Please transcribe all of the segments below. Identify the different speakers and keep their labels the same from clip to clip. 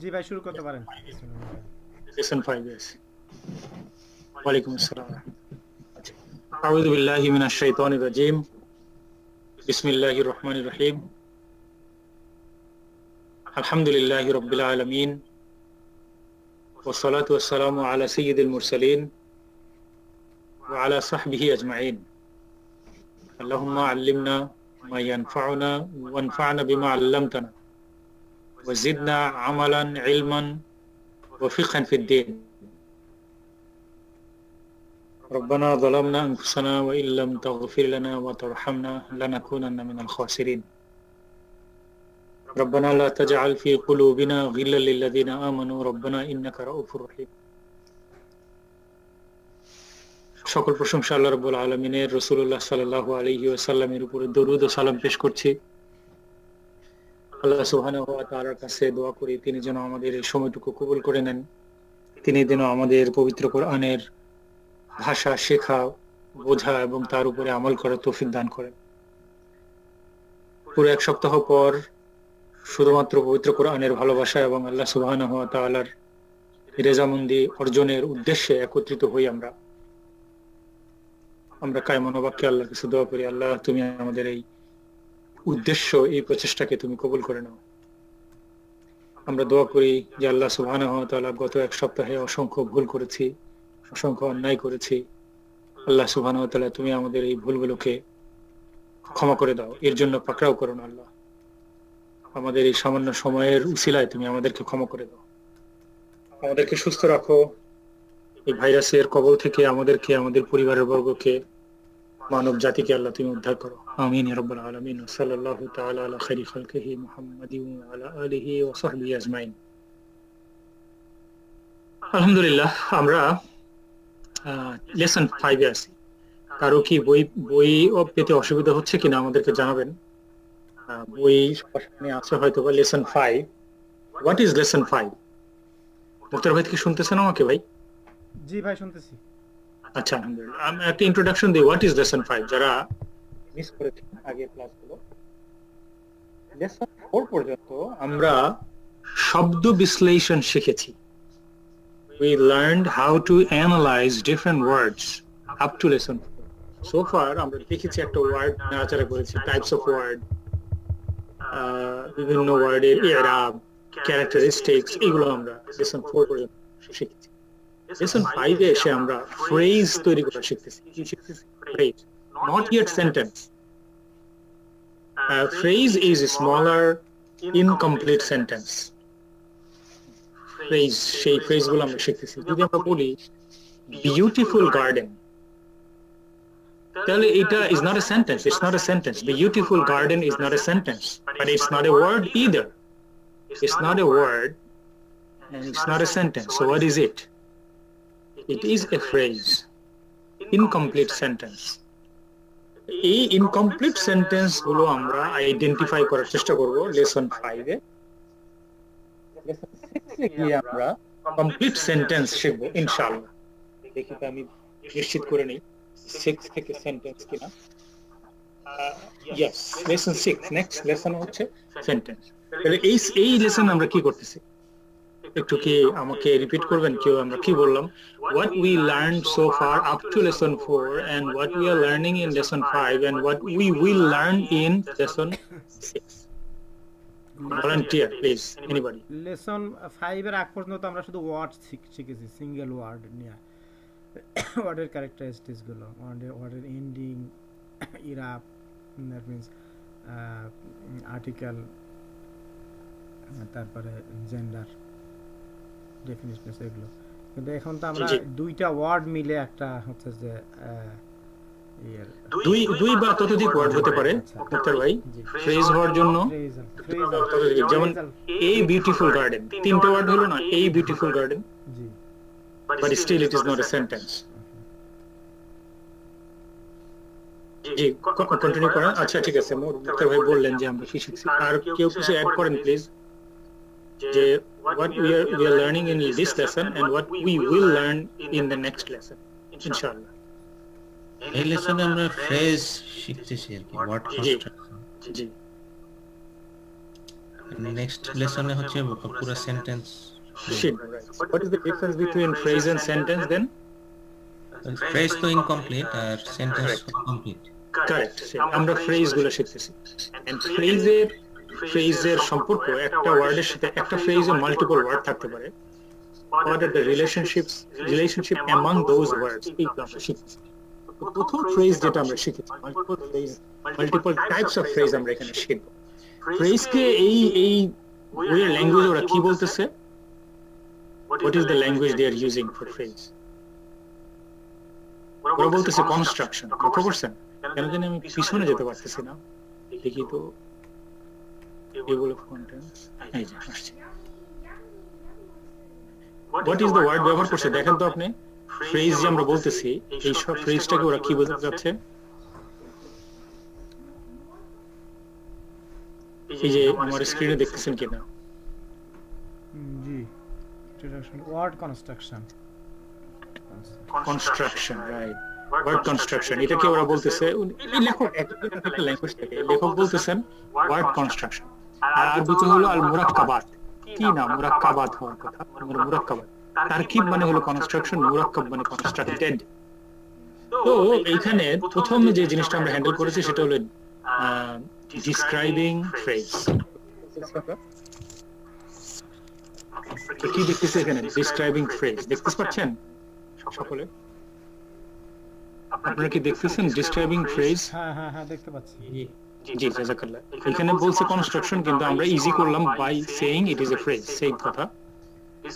Speaker 1: জি ভাই শুরু করতে পারেন।
Speaker 2: Lesson 5, yes. Walaikum assalam. أعوذ بالله من الشيطان الرجيم. بسم الله الرحمن الرحيم. الحمد لله رب العالمين. والصلاة والسلام على سيد المرسلين وعلى صحبه أجمعين. اللهم علمنا ما ينفعنا وانفعنا بما علمتنا وزدنا عملا علما وفقها في الدين. ربنا ظلمنا أنفسنا وإن لم تغفر لنا وترحمنا لنكونن من الخاسرين. ربنا لا تجعل في قلوبنا غلا للذين آمنوا ربنا إنك رؤوف رحيم. সকল প্রশংসা আল্লাহ রাব্বুল আলামিনের, রাসূলুল্লাহ সাল্লাল্লাহু আলাইহি ওয়াসাল্লামের উপরে দরুদ ও সালাম পেশ করছি। আল্লাহ সুবহানাহু ওয়া তাআলার কাছে দোয়া করি তিনি যেন আমাদের এই সময়টুকু কবুল করে নেন, তিনি যেন আমাদের পবিত্র কোরআনের ভাষা শেখা, বোঝা এবং তার উপরে আমল করার তৌফিক দান করেন। পুরো এক সপ্তাহ পর শুধুমাত্র পবিত্র কোরআনের ভালোবাসা এবং আল্লাহ সুবহানাহু ওয়া তাআলার রেজামন্দি অর্জনের উদ্দেশ্যে একত্রিত হই আমরা কায়মন বাক্যে আল্লাহর কাছে দোয়া করি, আল্লাহ তুমি আমাদের এই উদ্দেশ্য, এই প্রচেষ্টাকে তুমি কবুল করে নাও। আমরা দোয়া করি যে আল্লাহ সুবহানাহু ওয়া তাআলা গত এক সপ্তাহে অসংখ্য ভুল করেছি, অসংখ্য অন্যায় করেছি। আল্লাহ সুবহানাহু ওয়া তাআলা তুমি আমাদের এই ভুলগুলোকে ক্ষমা করে দাও, এর জন্য পাকড়াও করো না আল্লাহ। আমাদের এই সামান্য সময়ের উসিলায় তুমি আমাদেরকে ক্ষমা করে দাও, আমাদেরকে সুস্থ রাখো, এই ভাইরাসের কবল থেকে আমাদেরকে, আমাদের পরিবারের বর্গকে, মানব জাতিকে আল্লাহ তুমি উদ্ধার করো। আমিন ইয়া রাব্বাল আলামিন। সাল্লাল্লাহু তাআলা আলা খাইরি খালকিহি মুহাম্মাদিন ওয়া আলা আলিহি ওয়া সাহবিহি আজমাইন। আলহামদুলিল্লাহ, আমরা লেসন 5 এ আছি। কারো কি বই পেতে অসুবিধা হচ্ছে কিনা আমাদেরকে জানাবেন। বই সামনে আছে হয়তো বা লেসন 5। What is lesson 5? মুক্তার ভাই কি শুনতেছেন আমাকে ভাই?
Speaker 1: জি ভাই শুনতেছি।
Speaker 2: আচ্ছা, আলহামদুলিল্লাহ। আমি একটা ইন্ট্রোডাকশন দিই, হোয়াট ইজ লেসন 5, যারা মিস করেছেন আগের ক্লাসগুলো। লেসন 4 পর্যন্ত আমরা শব্দ বিশ্লেষণ শিখেছি। We learned how to analyze different words up to lesson 4. So far আমরা দেখেছি একটা ওয়ার্ড নাড়াচাড়া করেছি, টাইপস অফ ওয়ার্ড, বিভিন্ন ওয়ার্ডের ইরাব, ক্যারেক্টারিস্টিক্স, এগুলো আমরা লেসন 4 পর্যন্ত শিখেছি। লেসন 5 এ এসে আমরা ফ্রেজ তৈরি করা শিখতেছি। কি শিখতেছি? Phrase, not yet sentence. Phrase is a smaller incomplete sentence. Phrase, সেই ফ্রেজগুলো আমরা শিখতেছি। যদি আমরা বলি বিউটিফুল গার্ডেন, তাহলে এটা is not a sentence. It's not a sentence. Beautiful garden is not a sentence, but it's not a word either. It's not a word and it's not a sentence. So what is it? It is a phrase, incomplete sentence. এই incomplete sentence গুলো আমরা identify করার চেষ্টা করব lesson 5 এ। Lesson 6 এ গিয়ে আমরা complete sentence শিখব ইনশাআল্লাহ। দেখি তো আমি নিশ্চিত করে নেই 6 থেকে সেন্টেন্স কিনা। ইয়েস, লেসন 6, নেক্সট লেসন হচ্ছে সেন্টেন্স। তাহলে এই লেসন আমরা কি করতেছি একটু কি আমাকে রিপিট করবেন কেউ? আমরা কি বললাম? What we learned so far up to lesson 4 and what we are learning in lesson 5 and what we will learn in lesson 6. Volunteer please, anybody.
Speaker 1: Lesson 5 এর আগ পর্যন্ত আমরা শুধু ওয়ার্ড শিখেছি, সিঙ্গেল ওয়ার্ড নিয়ে, ওয়ার্ডের ক্যারেক্টারিস্টিক্স গুলো, ওয়ার্ডের এন্ডিং, ইরাব, দ্যাট মিন্স আর্টিকেল, তারপরে জেন্ডার, ডেফিনিশন, এগুলো। কিন্তু এখন তো আমরা দুইটা ওয়ার্ড মিলে একটা হচ্ছে যে
Speaker 2: দুই বা ততোধিক ওয়ার্ড হতে পারে মুক্তার ভাই, ফ্রেজ হওয়ার জন্য। যেমন এই বিউটিফুল গার্ডেন, তিনটা ওয়ার্ড হলো না, এই বিউটিফুল গার্ডেন,
Speaker 1: জি,
Speaker 2: but still it is not a sentence. জি, কন্টিনিউ করেন। আচ্ছা ঠিক আছে, মুক্তার ভাই বললেন যে আমরা কি শিখছি, আর কেউ কিছু অ্যাড করেন প্লিজ, যে what we are learning in this lesson and what we will learn in the next lesson inshallah.
Speaker 3: এই লেসনে আমরা ফ্রেজ শিখতেছি আর কি, ওয়ার্ড কনস্ট্রাকশন।
Speaker 2: জি,
Speaker 3: নেক্সট লেসনে হচ্ছে পুরো সেন্টেন্স
Speaker 2: শিখব, right? What is the difference between phrase and sentence then?
Speaker 3: Phrase তো incomplete আর sentence complete.
Speaker 2: Correct, আমরা phrase গুলো শিখতেছি। এন্ড ফ্রেজের সম্পর্ক একটা ওয়ার্ডের সাথে, একটা ফ্রেজে মাল্টিপল ওয়ার্ড থাকতে পারে। What are the relationship among those words? এইগুলো আমরা শিখতেছি। প্রথম ফ্রেজ যেটা আমরা শিখেছি, মাল্টিপল টাইপস অফ ফ্রেজ আমরা এখানে শিখব। ফ্রেজকে এই ওয়ের ল্যাঙ্গুয়েজ ওরা কি বলতেছে? What is the language they are using for phrase? ওরা বলতেছে কনস্ট্রাকশন। লক্ষ্য করছেন? কেন জানি আমি পিছনে যেতে পারতেছি না, দেখি তো এগুলো কন্টেন্টস। এই যে আসছে। What is the word ব্যবহার করছে দেখেন তো আপনি? ফ্রেজ যে আমরা বলতেছি, এই সব ফ্রেজটাকে ওরা কি বলতে চাচ্ছে? এই যে আমার স্ক্রিনে দেখতেছেন কিনা?
Speaker 1: জি, word construction.
Speaker 2: Construction, right. Word construction, এটাকে ওরা বলতেছে, এই লেখক একটা ল্যাঙ্গুয়েজ থেকে লেখক বলতেছেন ওয়ার্ড কনস্ট্রাকশন। আর আরবিতে হলো আল মুরাক্কাবাত। কি না মুরাক্কাবাত হওয়ার কথা, মুরাক্কাবাত। তারকিব মানে হলো কনস্ট্রাকশন, মুরাক্কাব মানে কনস্ট্রাক্টেড। তো এইখানে প্রথম যে জিনিসটা আমরা হ্যান্ডেল করেছি সেটা হলো ডিসক্রাইবিং ফ্রেজ। কি দেখতেছে এখানে? ডিসক্রাইবিং ফ্রেজ দেখতে পাচ্ছেন সকলে? আপনারা কি দেখতেছেন ডিসক্রাইবিং ফ্রেজ?
Speaker 1: হ্যাঁ দেখতে পাচ্ছি।
Speaker 2: জি, জাযাকাল্লাহ। এখানে বলছে কনস্ট্রাকশন, কিন্তু আমরা ইজি করলাম by saying it is a phrase. Same কথা,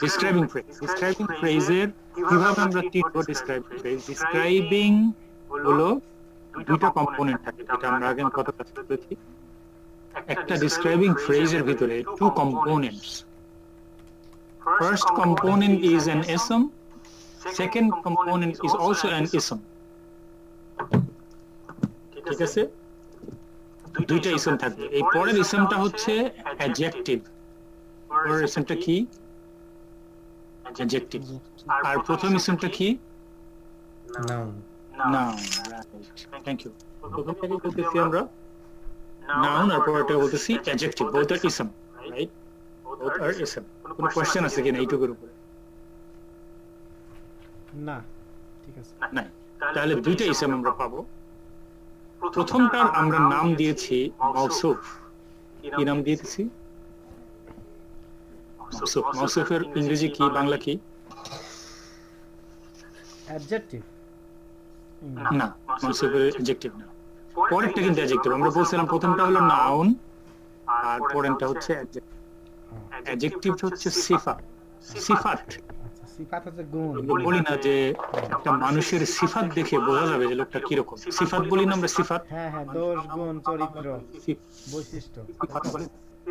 Speaker 2: ডিসক্রাইবিং ফ্রেজ। ডিসক্রাইবিং ফ্রেজের কিভাবে আমরা ট্রিট করব? ডিসক্রাইবিং হলো দুইটা কম্পোনেন্ট থাকে, যেটা আমরা আগে কথা বলেছি। একটা ডিসক্রাইবিং ফ্রেজের ভিতরে two components. First component is an ism, second component is also an ism. ঠিক আছে? দুইটা ইসম থাকবে। এই পরের ইসমটা হচ্ছে অ্যাডজেক্টিভ। পরের ইসমটা কি? অ্যাডজেক্টিভ। আর প্রথম ইসমটা কি?
Speaker 3: Noun.
Speaker 2: Noun, right, thank you. প্রথমটাকে বলতেছি আমরা নাউন, আর পরেরটা বলতেছি adjective. both are ism, right? both are ism. কোনো কোশ্চেন আছে কিনা এইটুকুর উপরে?
Speaker 1: না, ঠিক আছে।
Speaker 2: নাই। তাহলে দুইটা ইসম আমরা পাবো। প্রথমটার আমরা নাম দিয়েছি মাউসুফ। কি নাম দিয়েছি? মাউসুফ। মাউসুফের ইংরেজি কি, বাংলা কি?
Speaker 1: অ্যাডজেক্টিভ
Speaker 2: না, মাউসুফের অ্যাডজেক্টিভ না। পরেরটা কিন্তু অ্যাডজেক্টিভ। আমরা বলছিলাম প্রথমটা হলো নাউন, আর পরেরটা হচ্ছে অ্যাডজেক্টিভ। অ্যাডজেক্টিভ হচ্ছে সিফাত। সিফাত
Speaker 1: সিফাত হচ্ছে গুণ।
Speaker 2: বলি না যে একটা মানুষের সিফাত দেখে বোঝা যাবে যে লোকটা কি রকম। সিফাত বলি না আমরা, সিফাত।
Speaker 1: হ্যাঁ, দোষ, গুণ, চরিত্র, বৈশিষ্ট্য।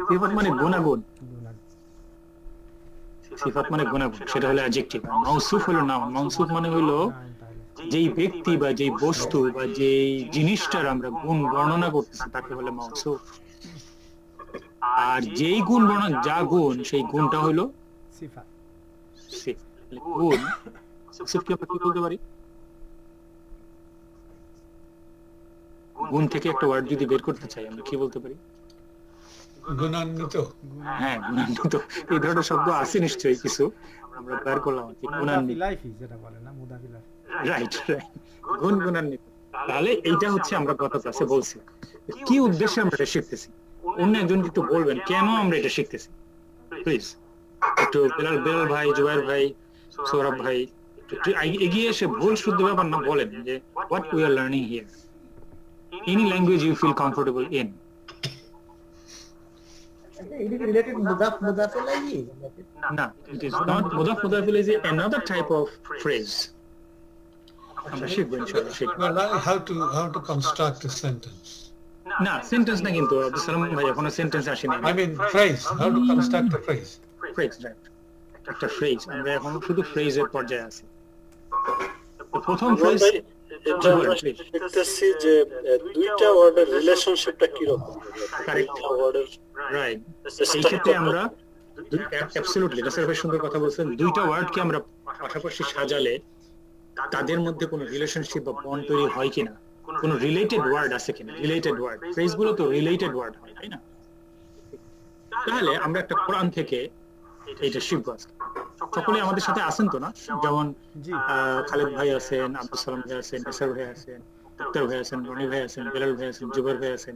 Speaker 2: সিফাত মানে গুণাগুণ। সিফাত মানে গুণাগুণ, সেটা হলো অ্যাডজেক্টিভ। মাউসুফ হলো নাউন। মাউসুফ মানে হলো যেই ব্যক্তি বা যেই বস্তু বা যেই জিনিসটার আমরা গুণ বর্ণনা করতেছি তাকে বলে মাউসুফ। আর যেই গুণ বর্ণনা, যা গুণ, সেই গুণটা হলো
Speaker 1: সিফাত।
Speaker 2: গুণ মাউসুফকে আমরা কি বলতে পারি? গুণ থেকে একটা ওয়ার্ড যদি বের করতে চাই আমরা কি বলতে পারি?
Speaker 4: গুণান্বিত।
Speaker 2: হ্যাঁ, গুণান্বিত। এই ধরনের শব্দ আছে নিশ্চয়ই কিছু, আমরা বের করলাম। গুণান্বিত,
Speaker 1: যেটা বলে না, মুদাফিলাফি।
Speaker 2: রাইট। গুণ গুণান্বিত। তাহলে এইটা হচ্ছে আমরা গত ক্লাসে বলছি কি উদ্দেশ্যে আমরা এটা শিখতেছি। অন্য একজন একটু বলবেন কেন আমরা এটা শিখতেছি, প্লিজ। একটু বেলাল ভাই, জুবাইর ভাই, সৌরভ ভাই একটু এগিয়ে এসে ভুল শুদ্ধ ব্যাপার না বলেন যে what we are learning here. Any language you feel comfortable in.
Speaker 5: It is related mudaf ilayhi.
Speaker 2: No, it is not. Mudaf ilayhi is another type of phrase. আমরা শিখবো ইনশাআল্লাহ, শিখবো।
Speaker 4: How to construct a sentence.
Speaker 2: না, sentence না, কিন্তু আব্দুল সালাম ভাই এখনো sentence আসেনি।
Speaker 4: I mean phrase. How to construct a phrase.
Speaker 2: Phrase, right. একটা ফ্রেজ, আমরা এখন শুধু ফ্রেজের পর্যায়ে আছি। প্রথম ফ্রেজ
Speaker 6: দেখতেছি যে দুইটা ওয়ার্ডের রিলেশনশিপটা কি রকম।
Speaker 2: Correct, right. এই ক্ষেত্রে আমরা অ্যাবসলিউটলি রাসেল ভাই সুন্দর কথা বলছেন। দুইটা ওয়ার্ডকে আমরা পাশাপাশি সাজালে তাদের মধ্যে কোনো রিলেশনশিপ বা বন্ড তৈরি হয় কিনা, কোনো রিলেটেড ওয়ার্ড আছে কিনা। রিলেটেড ওয়ার্ড, ফ্রেজগুলো তো রিলেটেড ওয়ার্ড হয়, তাই না? তাহলে আমরা একটা কোরআন থেকে এইটা শিখবো আজকে। সকলে আমাদের সাথে আছেন তো না? যেমন
Speaker 1: জি
Speaker 2: খালেদ ভাই আছেন, আব্দুল সালাম ভাই আছেন, নিসার ভাই আছেন, মুক্তার ভাই আছেন, রনি ভাই আছেন, বেলাল ভাই আছেন, জুবাইর ভাই আছেন,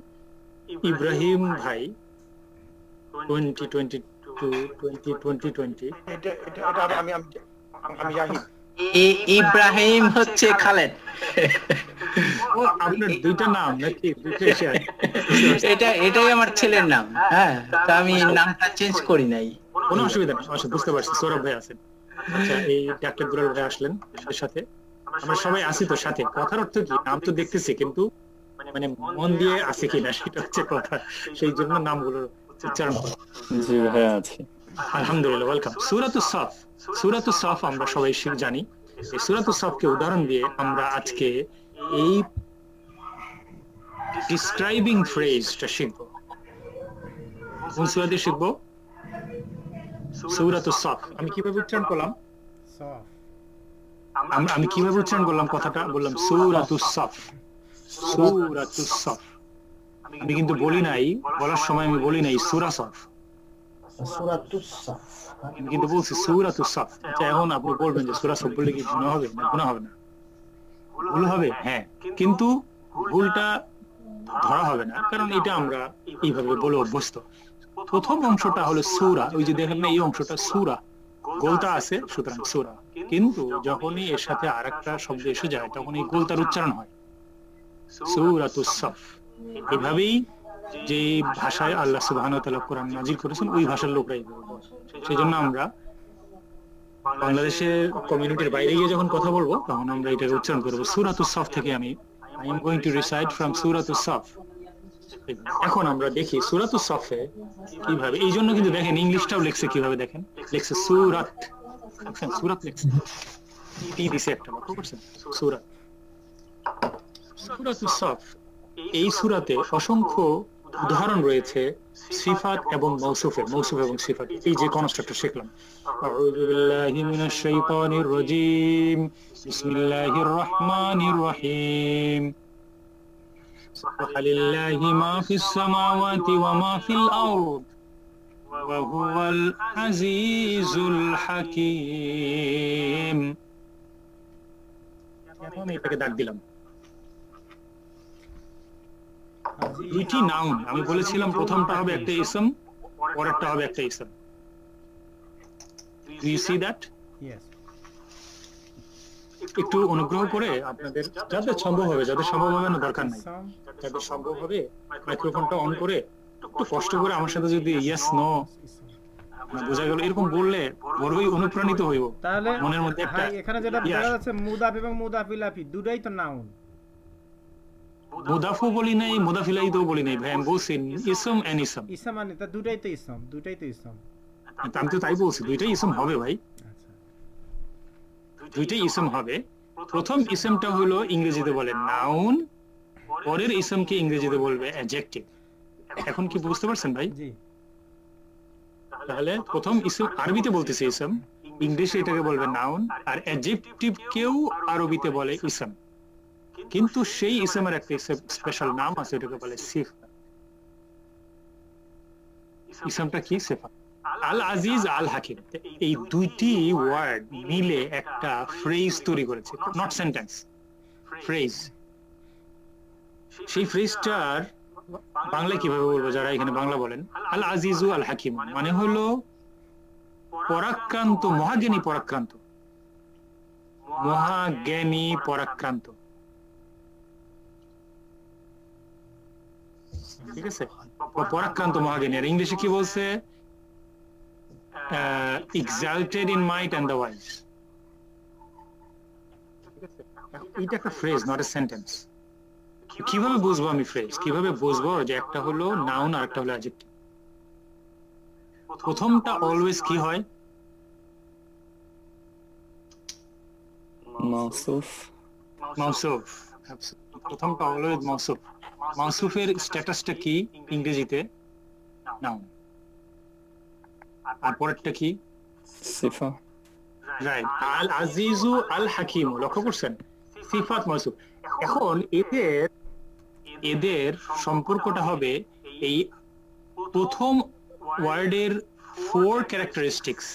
Speaker 2: ইব্রাহিম ভাই 2020
Speaker 7: এটা আমি জাহিদ।
Speaker 8: ইব্রাহিম হচ্ছে খালেদ।
Speaker 2: ও আপনার দুইটা নাম নাকি?
Speaker 8: এটাই আমার ছেলের নাম। হ্যাঁ, তা আমি নামটা চেঞ্জ করি নাই।
Speaker 2: কোনো অসুবিধা নেই, বুঝতে পারছি। সৌরভ ভাই আছেন, আচ্ছা এই ডাক্তার দুলাল ভাই আসলেন আমাদের সাথে। আমরা সবাই আছি তো সাথে। কথার অর্থ কি, নাম তো দেখতেছি কিন্তু মানে মন দিয়ে আছে কিনা সেটা হচ্ছে কথা। সেই জন্য নামগুলোর উচ্চারণ করা।
Speaker 9: জি ভাই আছি।
Speaker 2: আলহামদুলিল্লাহ, ওয়েলকাম। সূরাতুস সাফ, সূরাতুস সাফ আমরা সবাই জানি। এই সূরাতুস সাফকে উদাহরণ দিয়ে আমরা আজকে এই ডিসক্রাইবিং ফ্রেজটা শিখবো। কোন সূরা দিয়ে শিখবো? সূরাতুস সাফ। আমি কিভাবে উচ্চারণ করলাম?
Speaker 1: সফ।
Speaker 2: আমি কিভাবে উচ্চারণ করলাম কথাটা? বললাম সূরাতুস সাফ, সূরাতুস সাফ। আমি কিন্তু বলি নাই, বলার সময় আমি বলি নাই সূরা সাফ,
Speaker 5: সূরাতুস সাফ।
Speaker 2: আমি কিন্তু বলছি সূরাতুস সাফ। আচ্ছা, এখন আপনি বলবেন যে সূরা সাফ বললে কি গুনাহ হবে? না, গুনাহ হবে না। ভুল হবে, হ্যাঁ, কিন্তু ভুলটা ধরা হবে না, কারণ এটা আমরা এইভাবে বলে অভ্যস্ত। প্রথম অংশটা হলো সূরা, ওই যে দেখেন না এই অংশটা সূরা, গোলতা আছে, সুতরাং সূরা। কিন্তু যখনই এর সাথে আরেকটা শব্দ এসে যায় তখন এই গোলতার উচ্চারণ হয় সূরাতুস সাফ। এভাবেই যে ভাষায় আল্লাহ সুবহানাহু ওয়া তাআলা কোরআন নাযিল করেছেন ওই ভাষার লোকরাই বলবে। সেজন্য আমরা বাংলাদেশের কমিউনিটির বাইরে গিয়ে যখন কথা বলবো তখন আমরা এটাকে উচ্চারণ করবো সূরাতুস সাফ থেকে। I am going to recite from সূরাতুস সাফ। এখন আমরা দেখি সূরাতুস সাফে কিভাবে, এই জন্য কিন্তু দেখেন ইংলিশটাও লেখছে কিভাবে, দেখেন লেখছে সূরাত, সূরাত লেখছে, টি দিছে একটা, লক্ষ্য করছেন? সূরাত, সূরাতুস সাফ। এই সূরাতে অসংখ্য উদাহরণ রয়েছে সিফাত এবং মৌসুফের, মৌসুফ এবং সিফাত। এই যে কনস্ট্রাক্টর শিখলাম, আউযু বিল্লাহি মিনাশ শাইতানির রাজীম, বিসমিল্লাহির রহমানির রহিম, সুবহানাল্লাহি মা ফিস সামাওয়াতি ওয়া মা ফিল আরদ ওয়া হুয়াল আজিজুল হাকীম। এখন এটাকে দাগ দিলাম। দুইটি নাউন, আমি বলেছিলাম প্রথমটা হবে একটা ইসম, পরেরটা হবে একটা ইসম। Do you see that?
Speaker 1: Yes.
Speaker 2: একটু অনুগ্রহ করে আপনাদের যাদের সম্ভব হবে, যাদের সম্ভব হবে না দরকার নাই, যাদের সম্ভব হবে মাইক্রোফোনটা অন করে একটু কষ্ট করে আমার সাথে যদি ইয়েস নো বোঝা গেল এরকম বললে বড়ই অনুপ্রাণিত হইব।
Speaker 1: তাহলে
Speaker 2: মনের মধ্যে একটা
Speaker 1: এখানে যেটা দেখা যাচ্ছে মুদাফ এবং মুদাফিলাফি দুটাই তো নাউন।
Speaker 2: মুদাফু বলি নাই, মুদাফিলাইও বলি নাই ভাই, আমি বলছি ইসম এন্ড ইসম।
Speaker 1: ইসম মানে তা দুটাই তো ইসম, দুটাই তো ইসম।
Speaker 2: আমি তো তাই বলছি, দুইটাই ইসম হবে ভাই,
Speaker 1: আচ্ছা,
Speaker 2: দুইটাই ইসম হবে। প্রথম ইসমটা হলো ইংরেজিতে বলে নাউন, পরের ইসমকে ইংরেজিতে বলবে অ্যাডজেক্টিভ। এখন কি বুঝতে পারছেন ভাই?
Speaker 1: জি।
Speaker 2: তাহলে প্রথম ইসম আরবিতে বলতেছে ইসম, ইংলিশে এটাকে বলবে নাউন, আর অ্যাডজেক্টিভ কেউ আরবিতে বলে ইসম। কিন্তু সেই ইসমের একটা স্পেশাল নাম আছে, এটাকে বলে সিফা। ইসমটা কি? সিফা। আল আজিজ, আল হাকিম, এই দুইটি ওয়ার্ড মিলে একটা ফ্রেজ তৈরি করেছে, নট সেন্টেন্স, ফ্রেজ। সেই ফ্রেজটার বাংলা কিভাবে বলবো যারা এখানে বাংলা বলেন? আল আজিজু আল হাকিম মানে হলো পরাক্রান্ত, মহাজ্ঞানী পরাক্রান্ত, মহাজ্ঞানী পরাক্রান্ত, ঠিক আছে? পরাক্রান্ত মহাজ্ঞানী। আর ইংলিশে কি বলছে? exalted in might and the wise। এটা একটা ফ্রেজ, নট এ সেন্টেন্স। কিভাবে বুঝবো আমি ফ্রেজ? কিভাবে বুঝবো যে একটা হলো নাউন আর একটা হলো অ্যাডজেক্টিভ? প্রথমটা অলওয়েজ কি হয়?
Speaker 9: মাউসুফ।
Speaker 2: মাউসুফ, প্রথমটা অলওয়েজ মাউসুফ। মাউসুফের স্ট্যাটাসটা কি ইংরেজিতে? নাউন। আর পরেরটা কি?
Speaker 9: সিফা।
Speaker 2: রাইট। আল আজিজু আল হাকিম, লক্ষ্য করছেন? সিফাত মাউসুফ। এখন এদের সম্পর্কটা হবে এই প্রথম ওয়ার্ডের 4 characteristics